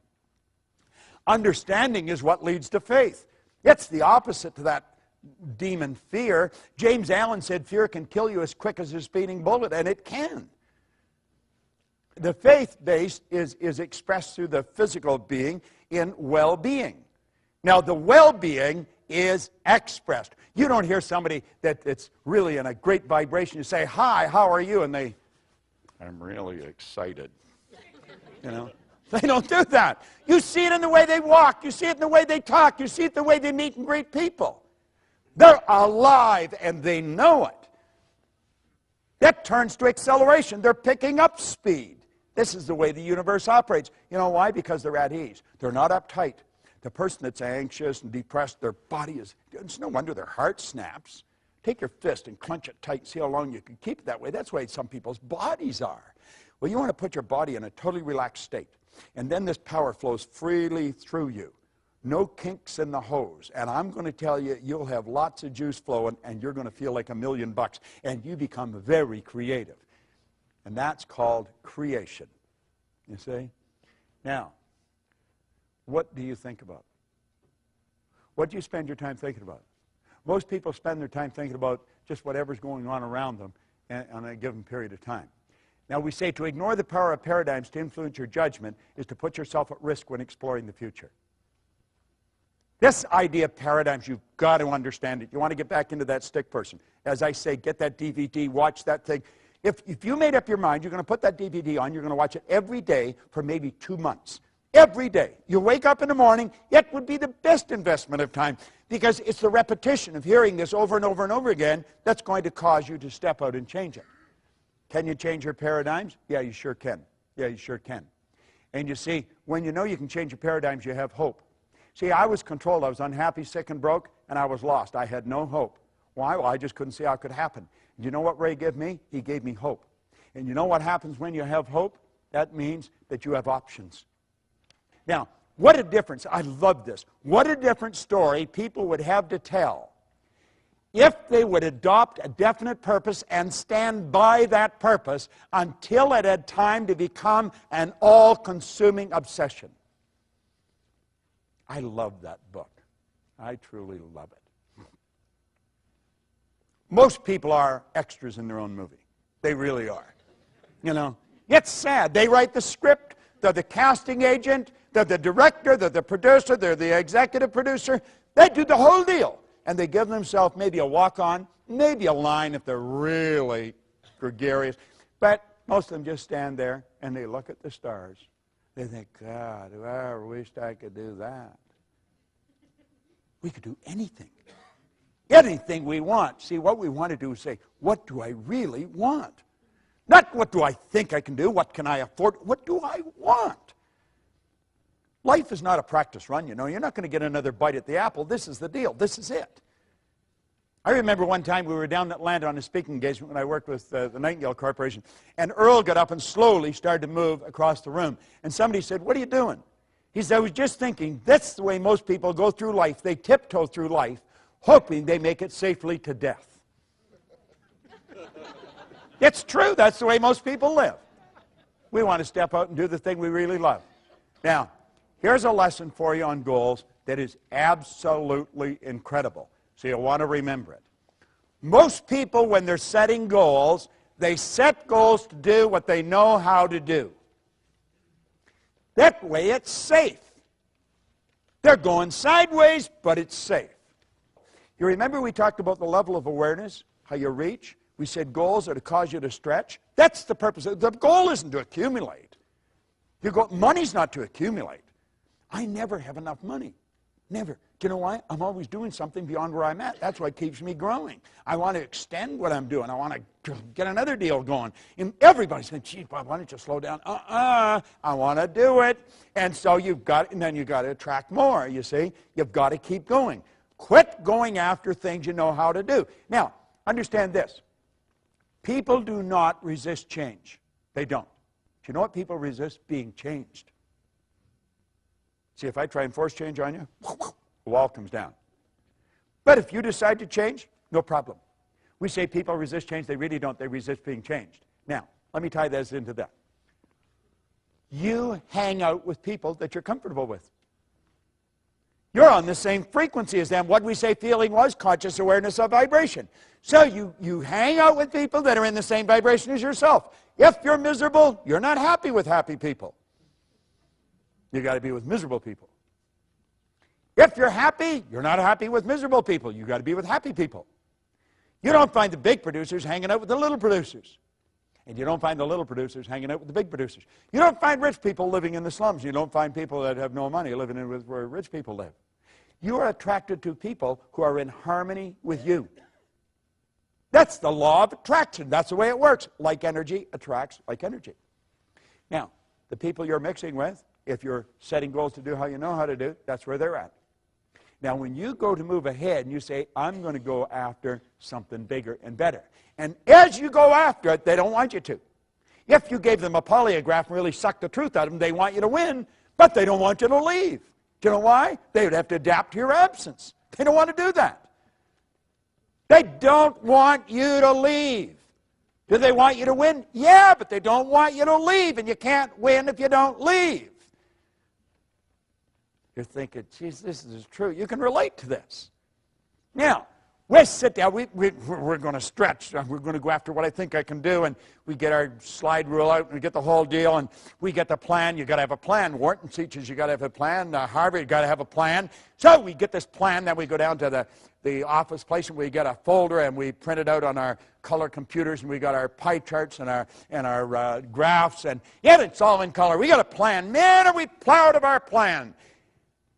Understanding is what leads to faith. It's the opposite to that demon fear. James Allen said fear can kill you as quick as a speeding bullet, and it can. The faith base is expressed through the physical being in well-being. Now, the well-being is expressed. You don't hear somebody that's really in a great vibration. You say, hi, how are you? And I'm really excited. You know? They don't do that. You see it in the way they walk. You see it in the way they talk. You see it in the way they meet and greet people. They're alive and they know it. That turns to acceleration. They're picking up speed. This is the way the universe operates. You know why? Because they're at ease. They're not uptight. The person that's anxious and depressed, their body is, it's no wonder their heart snaps. Take your fist and clench it tight and see how long you can keep it that way. That's the way some people's bodies are. Well, you want to put your body in a totally relaxed state. And then this power flows freely through you. No kinks in the hose. And I'm going to tell you, you'll have lots of juice flowing, and you're going to feel like $1,000,000. And you become very creative. And that's called creation. You see? Now, what do you think about? What do you spend your time thinking about? Most people spend their time thinking about just whatever's going on around them on a given period of time. Now, we say to ignore the power of paradigms to influence your judgment is to put yourself at risk when exploring the future. This idea of paradigms, you've got to understand it. You want to get back into that stick person. As I say, get that DVD, watch that thing. If you made up your mind, you're going to put that DVD on, you're going to watch it every day for maybe 2 months. Every day. You wake up in the morning, it would be the best investment of time because it's the repetition of hearing this over and over and over again that's going to cause you to step out and change it. Can you change your paradigms? Yeah, you sure can. Yeah, you sure can. And you see, when you know you can change your paradigms, you have hope. See, I was controlled. I was unhappy, sick, and broke, and I was lost. I had no hope. Why? Well, I just couldn't see how it could happen. And you know what Ray gave me? He gave me hope. And you know what happens when you have hope? That means that you have options. Now, what a difference. I love this. What a different story people would have to tell if they would adopt a definite purpose and stand by that purpose until it had time to become an all-consuming obsession. I love that book. I truly love it. Most people are extras in their own movie. They really are. You know, it's sad. They write the script. They're the casting agent. They're the director. They're the producer. They're the executive producer. They do the whole deal. And they give themselves maybe a walk-on, maybe a line if they're really gregarious. But most of them just stand there and they look at the stars. They think, God, I ever wished I could do that. We could do anything. Anything we want. See, what we want to do is say, what do I really want? Not what do I think I can do, what can I afford, what do I want? Life is not a practice run, you know. You're not going to get another bite at the apple. This is the deal. This is it. I remember one time we were down in Atlanta on a speaking engagement when I worked with the Nightingale Corporation, and Earl got up and slowly started to move across the room. And somebody said, what are you doing? He said, I was just thinking, that's the way most people go through life. They tiptoe through life, hoping they make it safely to death. It's true. That's the way most people live. We want to step out and do the thing we really love. Now, here's a lesson for you on goals that is absolutely incredible. So you'll want to remember it. Most people, when they're setting goals, they set goals to do what they know how to do. That way it's safe. They're going sideways, but it's safe. You remember we talked about the level of awareness, how you reach? We said goals are to cause you to stretch. That's the purpose. The goal isn't to accumulate. Money's not to accumulate. I never have enough money. Never. Do you know why? I'm always doing something beyond where I'm at. That's what keeps me growing. I want to extend what I'm doing. I want to get another deal going. And everybody's saying, gee, Bob, why don't you slow down? I want to do it. And so and then you've got to attract more, you see. You've got to keep going. Quit going after things you know how to do. Now, understand this. People do not resist change. They don't. Do you know what people resist? Being changed. See, if I try and force change on you, the wall comes down. But if you decide to change, no problem. We say people resist change. They really don't. They resist being changed. Now, let me tie this into that. You hang out with people that you're comfortable with. You're on the same frequency as them. What we say feeling was conscious awareness of vibration. So you hang out with people that are in the same vibration as yourself. If you're miserable, you're not happy with happy people. You've got to be with miserable people. If you're happy, you're not happy with miserable people. You've got to be with happy people. You don't find the big producers hanging out with the little producers. And you don't find the little producers hanging out with the big producers. You don't find rich people living in the slums. You don't find people that have no money living in where rich people live. You are attracted to people who are in harmony with you. That's the law of attraction. That's the way it works. Like energy attracts like energy. Now, the people you're mixing with, if you're setting goals to do how you know how to do, that's where they're at. Now, when you go to move ahead and you say, I'm going to go after something bigger and better. And as you go after it, they don't want you to. If you gave them a polygraph and really sucked the truth out of them, they want you to win, but they don't want you to leave. Do you know why? They would have to adapt to your absence. They don't want to do that. They don't want you to leave. Do they want you to win? Yeah, but they don't want you to leave, and you can't win if you don't leave. You're thinking, geez, this is true. You can relate to this. Now, we sit down. We're going to stretch. We're going to go after what I think I can do, and we get our slide rule out, and we get the whole deal, and we get the plan. You've got to have a plan. Wharton teaches you got to have a plan. Harvard, you got to have a plan. So we get this plan. Then we go down to the office place, and we get a folder, and we print it out on our color computers, and we got our pie charts and our graphs, and yeah, it's all in color. We got a plan. Man, are we proud of our plan.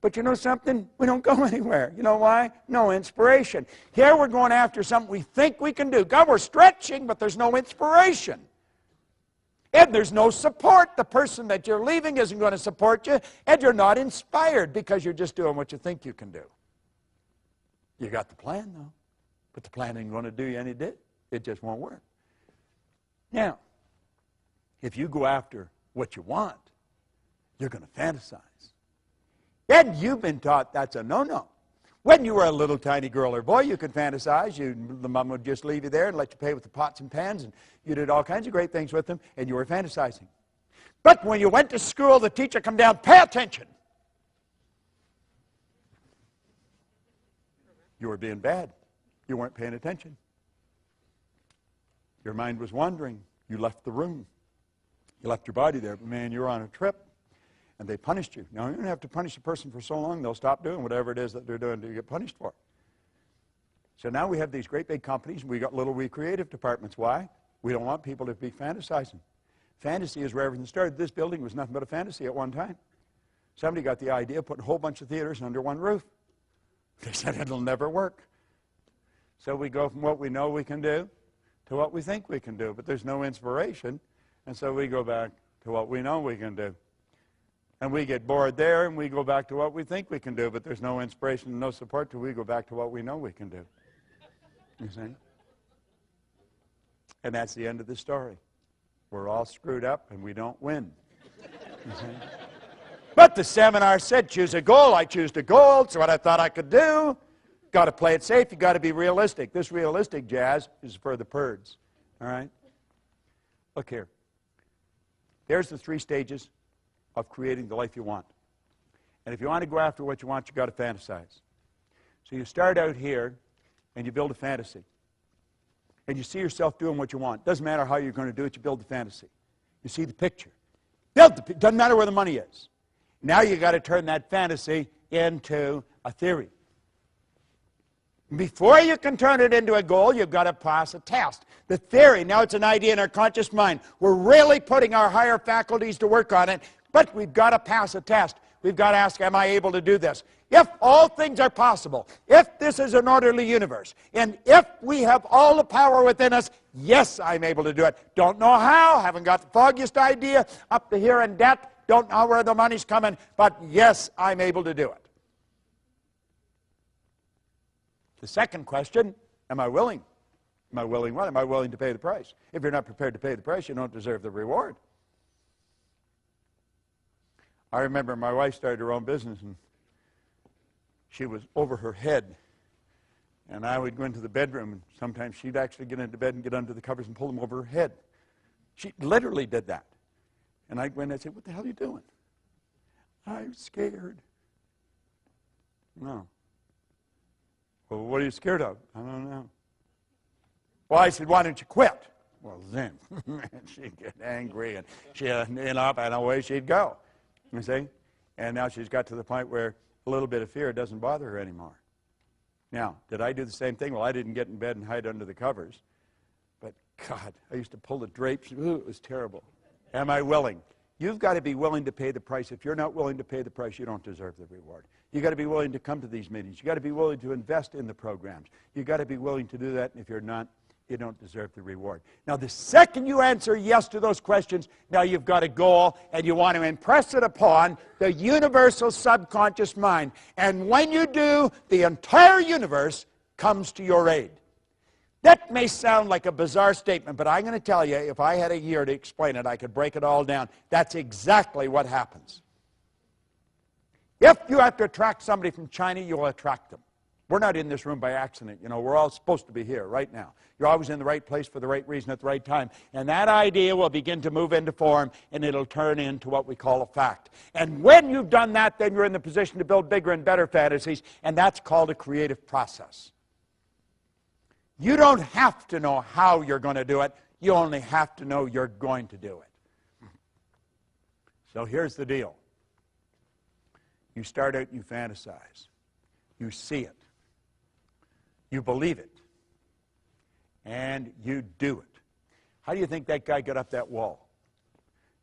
But you know something? We don't go anywhere. You know why? No inspiration. Here we're going after something we think we can do. God, we're stretching, but there's no inspiration. And there's no support. The person that you're leaving isn't going to support you, and you're not inspired because you're just doing what you think you can do. You got the plan, though, but the plan ain't going to do you any good. It just won't work. Now, if you go after what you want, you're going to fantasize. And you've been taught that's a no-no. When you were a little tiny girl or boy, you could fantasize. The mom would just leave you there and let you play with the pots and pans, and you did all kinds of great things with them, and you were fantasizing. But when you went to school, the teacher come down, pay attention. You were being bad. You weren't paying attention. Your mind was wandering. You left the room. You left your body there, but man, you were on a trip. And they punished you. Now, you don't have to punish a person for so long, they'll stop doing whatever it is that they're doing to get punished for. So now we have these great big companies, and we got little recreative departments. Why? We don't want people to be fantasizing. Fantasy is where everything started. This building was nothing but a fantasy at one time. Somebody got the idea of putting a whole bunch of theaters under one roof. They said it'll never work. So we go from what we know we can do to what we think we can do, but there's no inspiration, and so we go back to what we know we can do. And we get bored there, and we go back to what we think we can do, but there's no inspiration and no support till we go back to what we know we can do. You see? And that's the end of the story. We're all screwed up, and we don't win. You see? But the seminar said, choose a goal. I choose the goal. It's what I thought I could do. Got to play it safe. You got to be realistic. This realistic jazz is for the birds. All right? Look here. There's the 3 stages of creating the life you want. And if you want to go after what you want, you've got to fantasize. So you start out here, and you build a fantasy. And you see yourself doing what you want. Doesn't matter how you're going to do it, you build the fantasy. You see the picture. Doesn't matter where the money is. Now you've got to turn that fantasy into a theory. Before you can turn it into a goal, you've got to pass a test. The theory, now it's an idea in our conscious mind. We're really putting our higher faculties to work on it, but we've got to pass a test. We've got to ask, am I able to do this? If all things are possible, if this is an orderly universe, and if we have all the power within us, yes, I'm able to do it. Don't know how, haven't got the foggiest idea, up to here in debt, don't know where the money's coming, but yes, I'm able to do it. The second question, am I willing? Am I willing what? Am I willing to pay the price? If you're not prepared to pay the price, you don't deserve the reward. I remember my wife started her own business, and she was over her head. And I would go into the bedroom, and sometimes she'd actually get into bed and get under the covers and pull them over her head. She literally did that. And I'd go in and I'd say, what the hell are you doing? I'm scared. No. Well, what are you scared of? I don't know. Well, I said, why don't you quit? Well, then she'd get angry, and she'd end up, and away she'd go. You see? And now she's got to the point where a little bit of fear doesn't bother her anymore. Now, did I do the same thing? Well, I didn't get in bed and hide under the covers. But, God, I used to pull the drapes. Ooh, it was terrible. Am I willing? You've got to be willing to pay the price. If you're not willing to pay the price, you don't deserve the reward. You've got to be willing to come to these meetings. You've got to be willing to invest in the programs. You've got to be willing to do that, and if you're not, you don't deserve the reward. Now, the second you answer yes to those questions, now you've got a goal, and you want to impress it upon the universal subconscious mind. And when you do, the entire universe comes to your aid. That may sound like a bizarre statement, but I'm going to tell you, if I had a year to explain it, I could break it all down. That's exactly what happens. If you have to attract somebody from China, you'll attract them. We're not in this room by accident. You know, we're all supposed to be here right now. You're always in the right place for the right reason at the right time. And that idea will begin to move into form, and it'll turn into what we call a fact. And when you've done that, then you're in the position to build bigger and better fantasies, and that's called a creative process. You don't have to know how you're going to do it. You only have to know you're going to do it. So here's the deal. You start out and you fantasize. You see it. You believe it. And you do it. How do you think that guy got up that wall?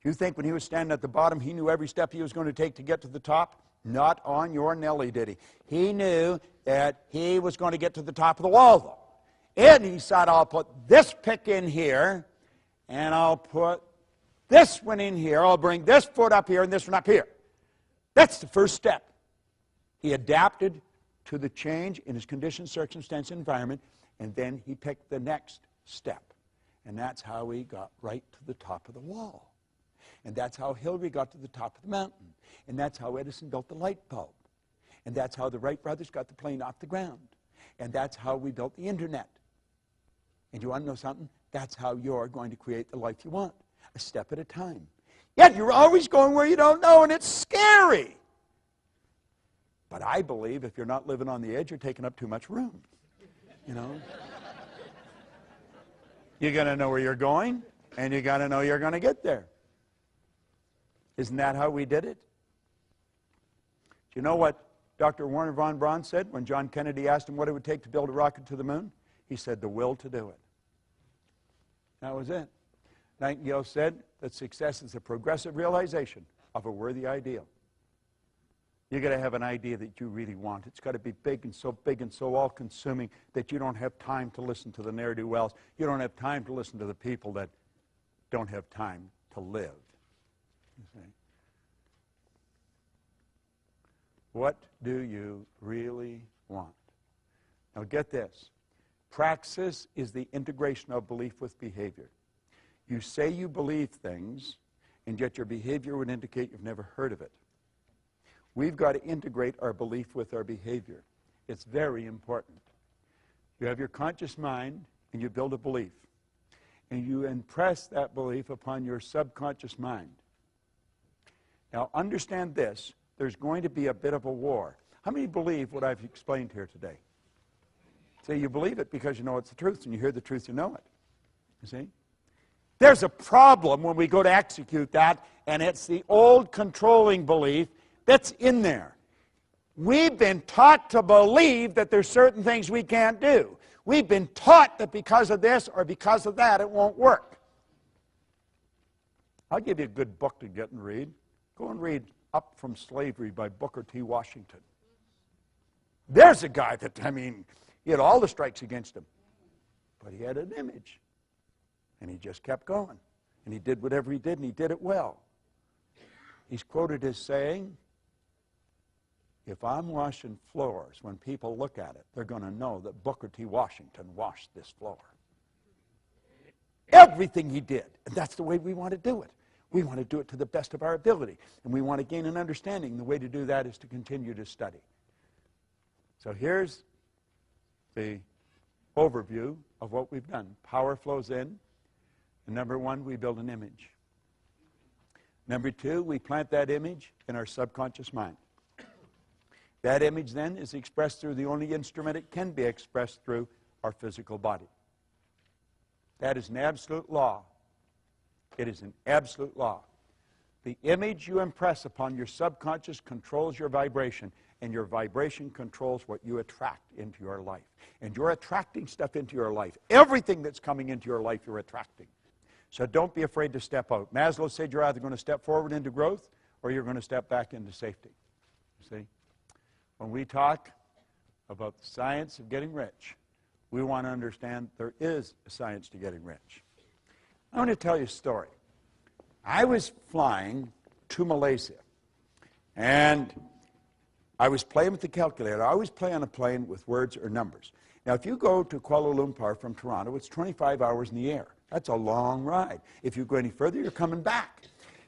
Do you think when he was standing at the bottom, he knew every step he was going to take to get to the top? Not on your Nelly, did he? He knew that he was going to get to the top of the wall, though. And he said, I'll put this pick in here, and I'll put this one in here. I'll bring this foot up here and this one up here. That's the first step. He adapted to the change in his condition, circumstance, environment, and then he picked the next step. And that's how he got right to the top of the wall. And that's how Hillary got to the top of the mountain. And that's how Edison built the light bulb. And that's how the Wright brothers got the plane off the ground. And that's how we built the internet. And you want to know something? That's how you're going to create the life you want, a step at a time. Yet you're always going where you don't know, and it's scary. But I believe if you're not living on the edge, you're taking up too much room. You know? You're going to know where you're going, and you got to know you're going to get there. Isn't that how we did it? Do you know what Dr. Werner von Braun said when John Kennedy asked him what it would take to build a rocket to the moon? He said, the will to do it. That was it. Nightingale said that success is a progressive realization of a worthy ideal. You've got to have an idea that you really want. It's got to be big and so all-consuming that you don't have time to listen to the ne'er-do-wells. You don't have time to listen to the people that don't have time to live. You see? What do you really want? Now get this. Praxis is the integration of belief with behavior. You say you believe things, and yet your behavior would indicate you've never heard of it. We've got to integrate our belief with our behavior. It's very important. You have your conscious mind, and you build a belief. And you impress that belief upon your subconscious mind. Now, understand this. There's going to be a bit of a war. How many believe what I've explained here today? See, you believe it because you know it's the truth, and you hear the truth, you know it. You see? There's a problem when we go to execute that, and it's the old controlling belief that's in there. We've been taught to believe that there's certain things we can't do. We've been taught that because of this or because of that, it won't work. I'll give you a good book to get and read. Go and read Up from Slavery by Booker T. Washington. There's a guy that, he had all the strikes against him. But he had an image. And he just kept going. And he did whatever he did, and he did it well. He's quoted as saying, if I'm washing floors, when people look at it, they're going to know that Booker T. Washington washed this floor. Everything he did. And that's the way we want to do it. We want to do it to the best of our ability. And we want to gain an understanding. The way to do that is to continue to study. So here's the overview of what we've done. Power flows in. And number one, we build an image. Number two, we plant that image in our subconscious mind. That image then is expressed through the only instrument it can be expressed through, our physical body. That is an absolute law. It is an absolute law. The image you impress upon your subconscious controls your vibration, and your vibration controls what you attract into your life. And you're attracting stuff into your life. Everything that's coming into your life, you're attracting. So don't be afraid to step out. Maslow said you're either going to step forward into growth or you're going to step back into safety. You see? When we talk about the science of getting rich, we want to understand there is a science to getting rich. I want to tell you a story. I was flying to Malaysia, and I was playing with the calculator. I always play on a plane with words or numbers. Now, if you go to Kuala Lumpur from Toronto, it's 25 hours in the air. That's a long ride. If you go any further, you're coming back.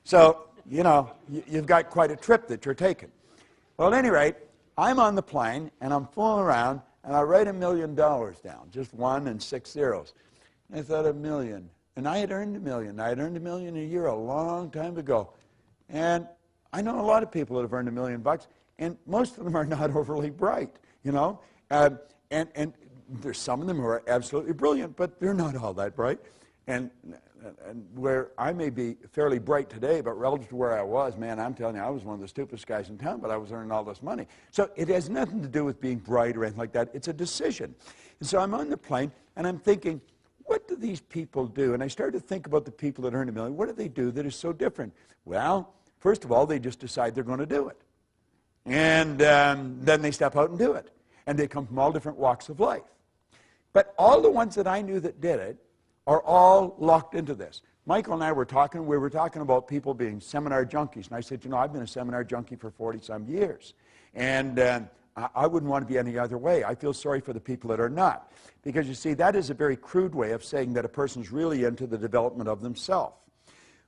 So, you know, you've got quite a trip that you're taking. Well, at any rate, I'm on the plane, and I'm fooling around, and I write $1 million down, just 1 and 6 zeros. And I thought, $1 million. And I had earned $1 million. I had earned $1 million a year a long time ago. And I know a lot of people that have earned $1 million bucks, and most of them are not overly bright, you know. And there's some of them who are absolutely brilliant, but they're not all that bright. And where I may be fairly bright today, but relative to where I was, man, I'm telling you, I was one of the stupidest guys in town, but I was earning all this money. So it has nothing to do with being bright or anything like that. It's a decision. And so I'm on the plane, and I'm thinking, what do these people do? And I started to think about the people that earn $1 million. What do they do that is so different? Well, first of all, they just decide they're going to do it. And then they step out and do it. And they come from all different walks of life. But all the ones that I knew that did it are all locked into this. Michael and I were talking. We were talking about people being seminar junkies. And I said, you know, I've been a seminar junkie for 40-some years. And I wouldn't want to be any other way. I feel sorry for the people that are not. Because, you see, that is a very crude way of saying that a person's really into the development of themselves.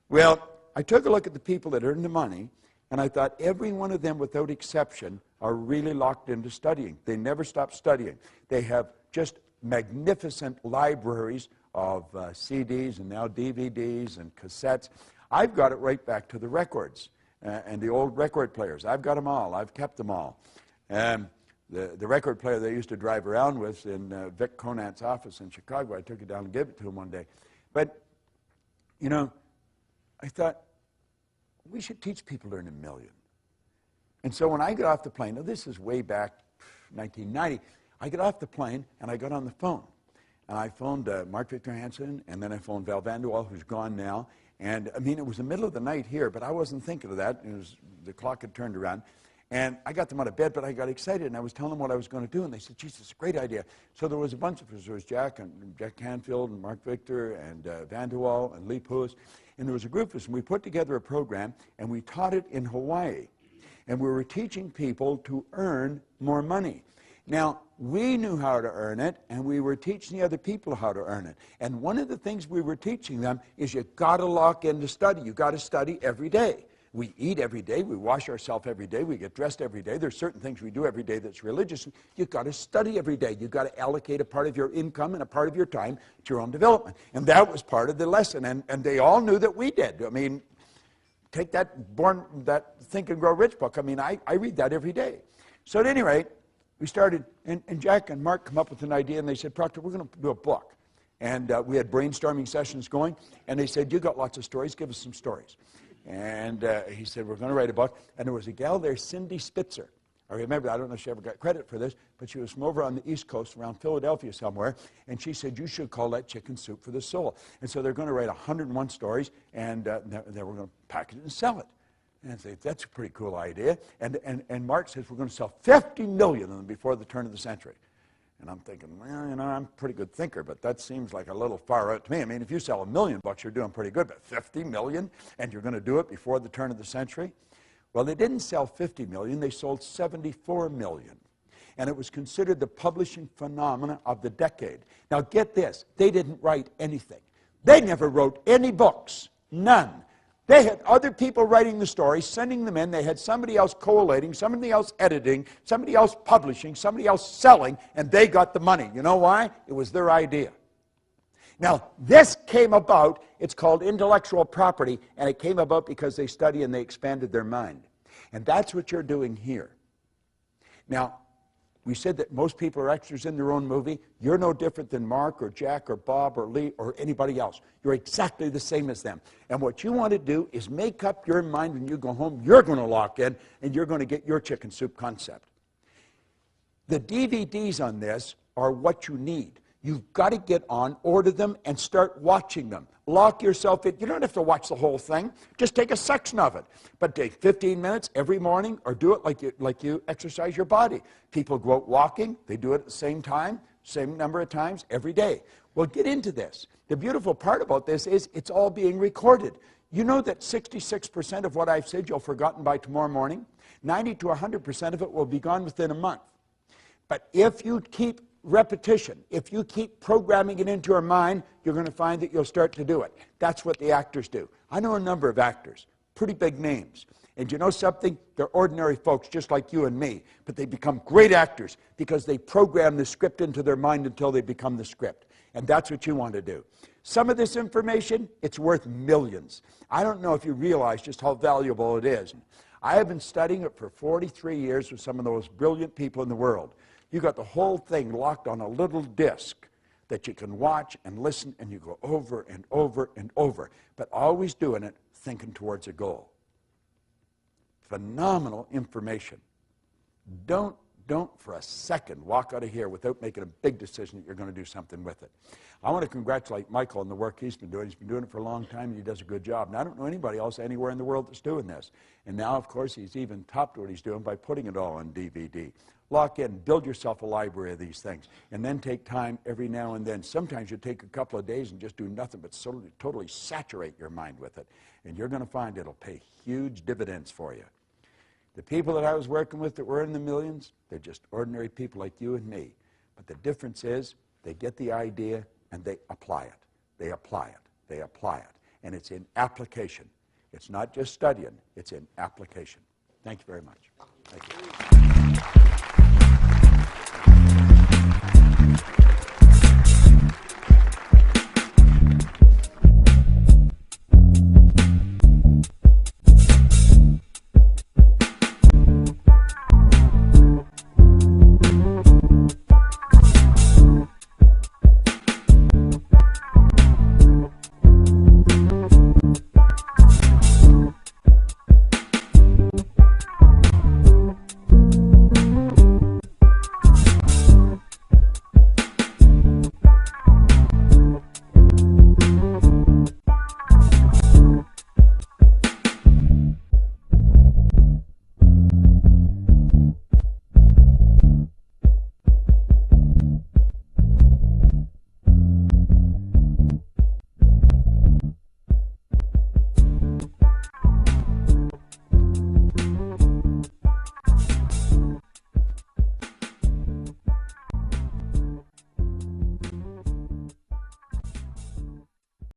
Well, I took a look at the people that earn the money, and I thought every one of them, without exception, are really locked into studying. They never stop studying. They have just magnificent libraries of CDs and now DVDs and cassettes. I've got it right back to the records and the old record players. I've got them all. I've kept them all. The record player they used to drive around with in Vic Conant's office in Chicago, I took it down and gave it to him one day. But, you know, I thought, we should teach people to earn $1 million. And so when I got off the plane, now this is way back 1990, I got off the plane and I got on the phone. And I phoned Mark Victor Hansen, and then I phoned Val Vanderwall, who's gone now. And, I mean, it was the middle of the night here, but I wasn't thinking of that. The clock had turned around. And I got them out of bed, but I got excited, and I was telling them what I was going to do, and they said, geez, it's a great idea. So there was a bunch of us. There was Jack Canfield and Mark Victor and Vanderwall and Lee Poulos, and there was a group of us, and we put together a program, and we taught it in Hawaii. And we were teaching people to earn more money. Now, we knew how to earn it, and we were teaching the other people how to earn it. And one of the things we were teaching them is you've got to lock into study. You've got to study every day. We eat every day. We wash ourselves every day. We get dressed every day. There's certain things we do every day that's religious. You've got to study every day. You've got to allocate a part of your income and a part of your time to your own development. And that was part of the lesson. And they all knew that we did. I mean, take that Think and Grow Rich book. I mean, I read that every day. So at any rate, we started, and Jack and Mark come up with an idea, and they said, Proctor, we're going to do a book. And we had brainstorming sessions going, and they said, you got lots of stories, give us some stories. And he said, we're going to write a book. And there was a gal there, Cindy Spitzer. I remember, I don't know if she ever got credit for this, but she was from over on the East Coast, around Philadelphia somewhere, and she said, you should call that Chicken Soup for the Soul. And so they're going to write 101 stories, and then we're going to package it and sell it. And I said, that's a pretty cool idea. And Mark says, we're going to sell 50 million of them before the turn of the century. And I'm thinking, well, you know, I'm a pretty good thinker, but that seems like a little far out to me. I mean, if you sell $1 million bucks, you're doing pretty good, but 50 million, and you're going to do it before the turn of the century? Well, they didn't sell 50 million, they sold 74 million. And it was considered the publishing phenomena of the decade. Now, get this, they didn't write anything. They never wrote any books, none. They had other people writing the stories, sending them in. They had somebody else collating, somebody else editing, somebody else publishing, somebody else selling, and they got the money. You know why? It was their idea. Now, this came about, it's called intellectual property, and it came about because they studied and they expanded their mind. And that's what you're doing here. Now, we said that most people are extras in their own movie. You're no different than Mark or Jack or Bob or Lee or anybody else. You're exactly the same as them. And what you want to do is make up your mind when you go home. You're going to lock in, and you're going to get your chicken soup concept. The DVDs on this are what you need. You've got to get on, order them, and start watching them. Lock yourself in. You don't have to watch the whole thing. Just take a section of it. But take 15 minutes every morning, or do it like you exercise your body. People go out walking. They do it at the same time, same number of times every day. Well, get into this. The beautiful part about this is it's all being recorded. You know that 66% of what I've said you'll have forgotten by tomorrow morning? 90 to 100% of it will be gone within a month. But if you keep repetition. If you keep programming it into your mind, you're going to find that you'll start to do it. That's what the actors do. I know a number of actors, pretty big names. And you know something? They're ordinary folks just like you and me, but they become great actors because they program the script into their mind until they become the script. And that's what you want to do. Some of this information, it's worth millions. I don't know if you realize just how valuable it is. I have been studying it for 43 years with some of the most brilliant people in the world. You got the whole thing locked on a little disc that you can watch and listen, and you go over and over and over, but always doing it thinking towards a goal. Phenomenal information. Don't for a second walk out of here without making a big decision that you're going to do something with it. I want to congratulate Michael on the work he's been doing. He's been doing it for a long time, and he does a good job. And I don't know anybody else anywhere in the world that's doing this. And now, of course, he's even topped what he's doing by putting it all on DVD. Lock in, build yourself a library of these things, and then take time every now and then. Sometimes you take a couple of days and just do nothing but totally saturate your mind with it. And you're going to find it'll pay huge dividends for you. The people that I was working with that were in the millions, they're just ordinary people like you and me. But the difference is they get the idea and they apply it. They apply it. They apply it. And it's in application. It's not just studying. It's in application. Thank you very much. Thank you.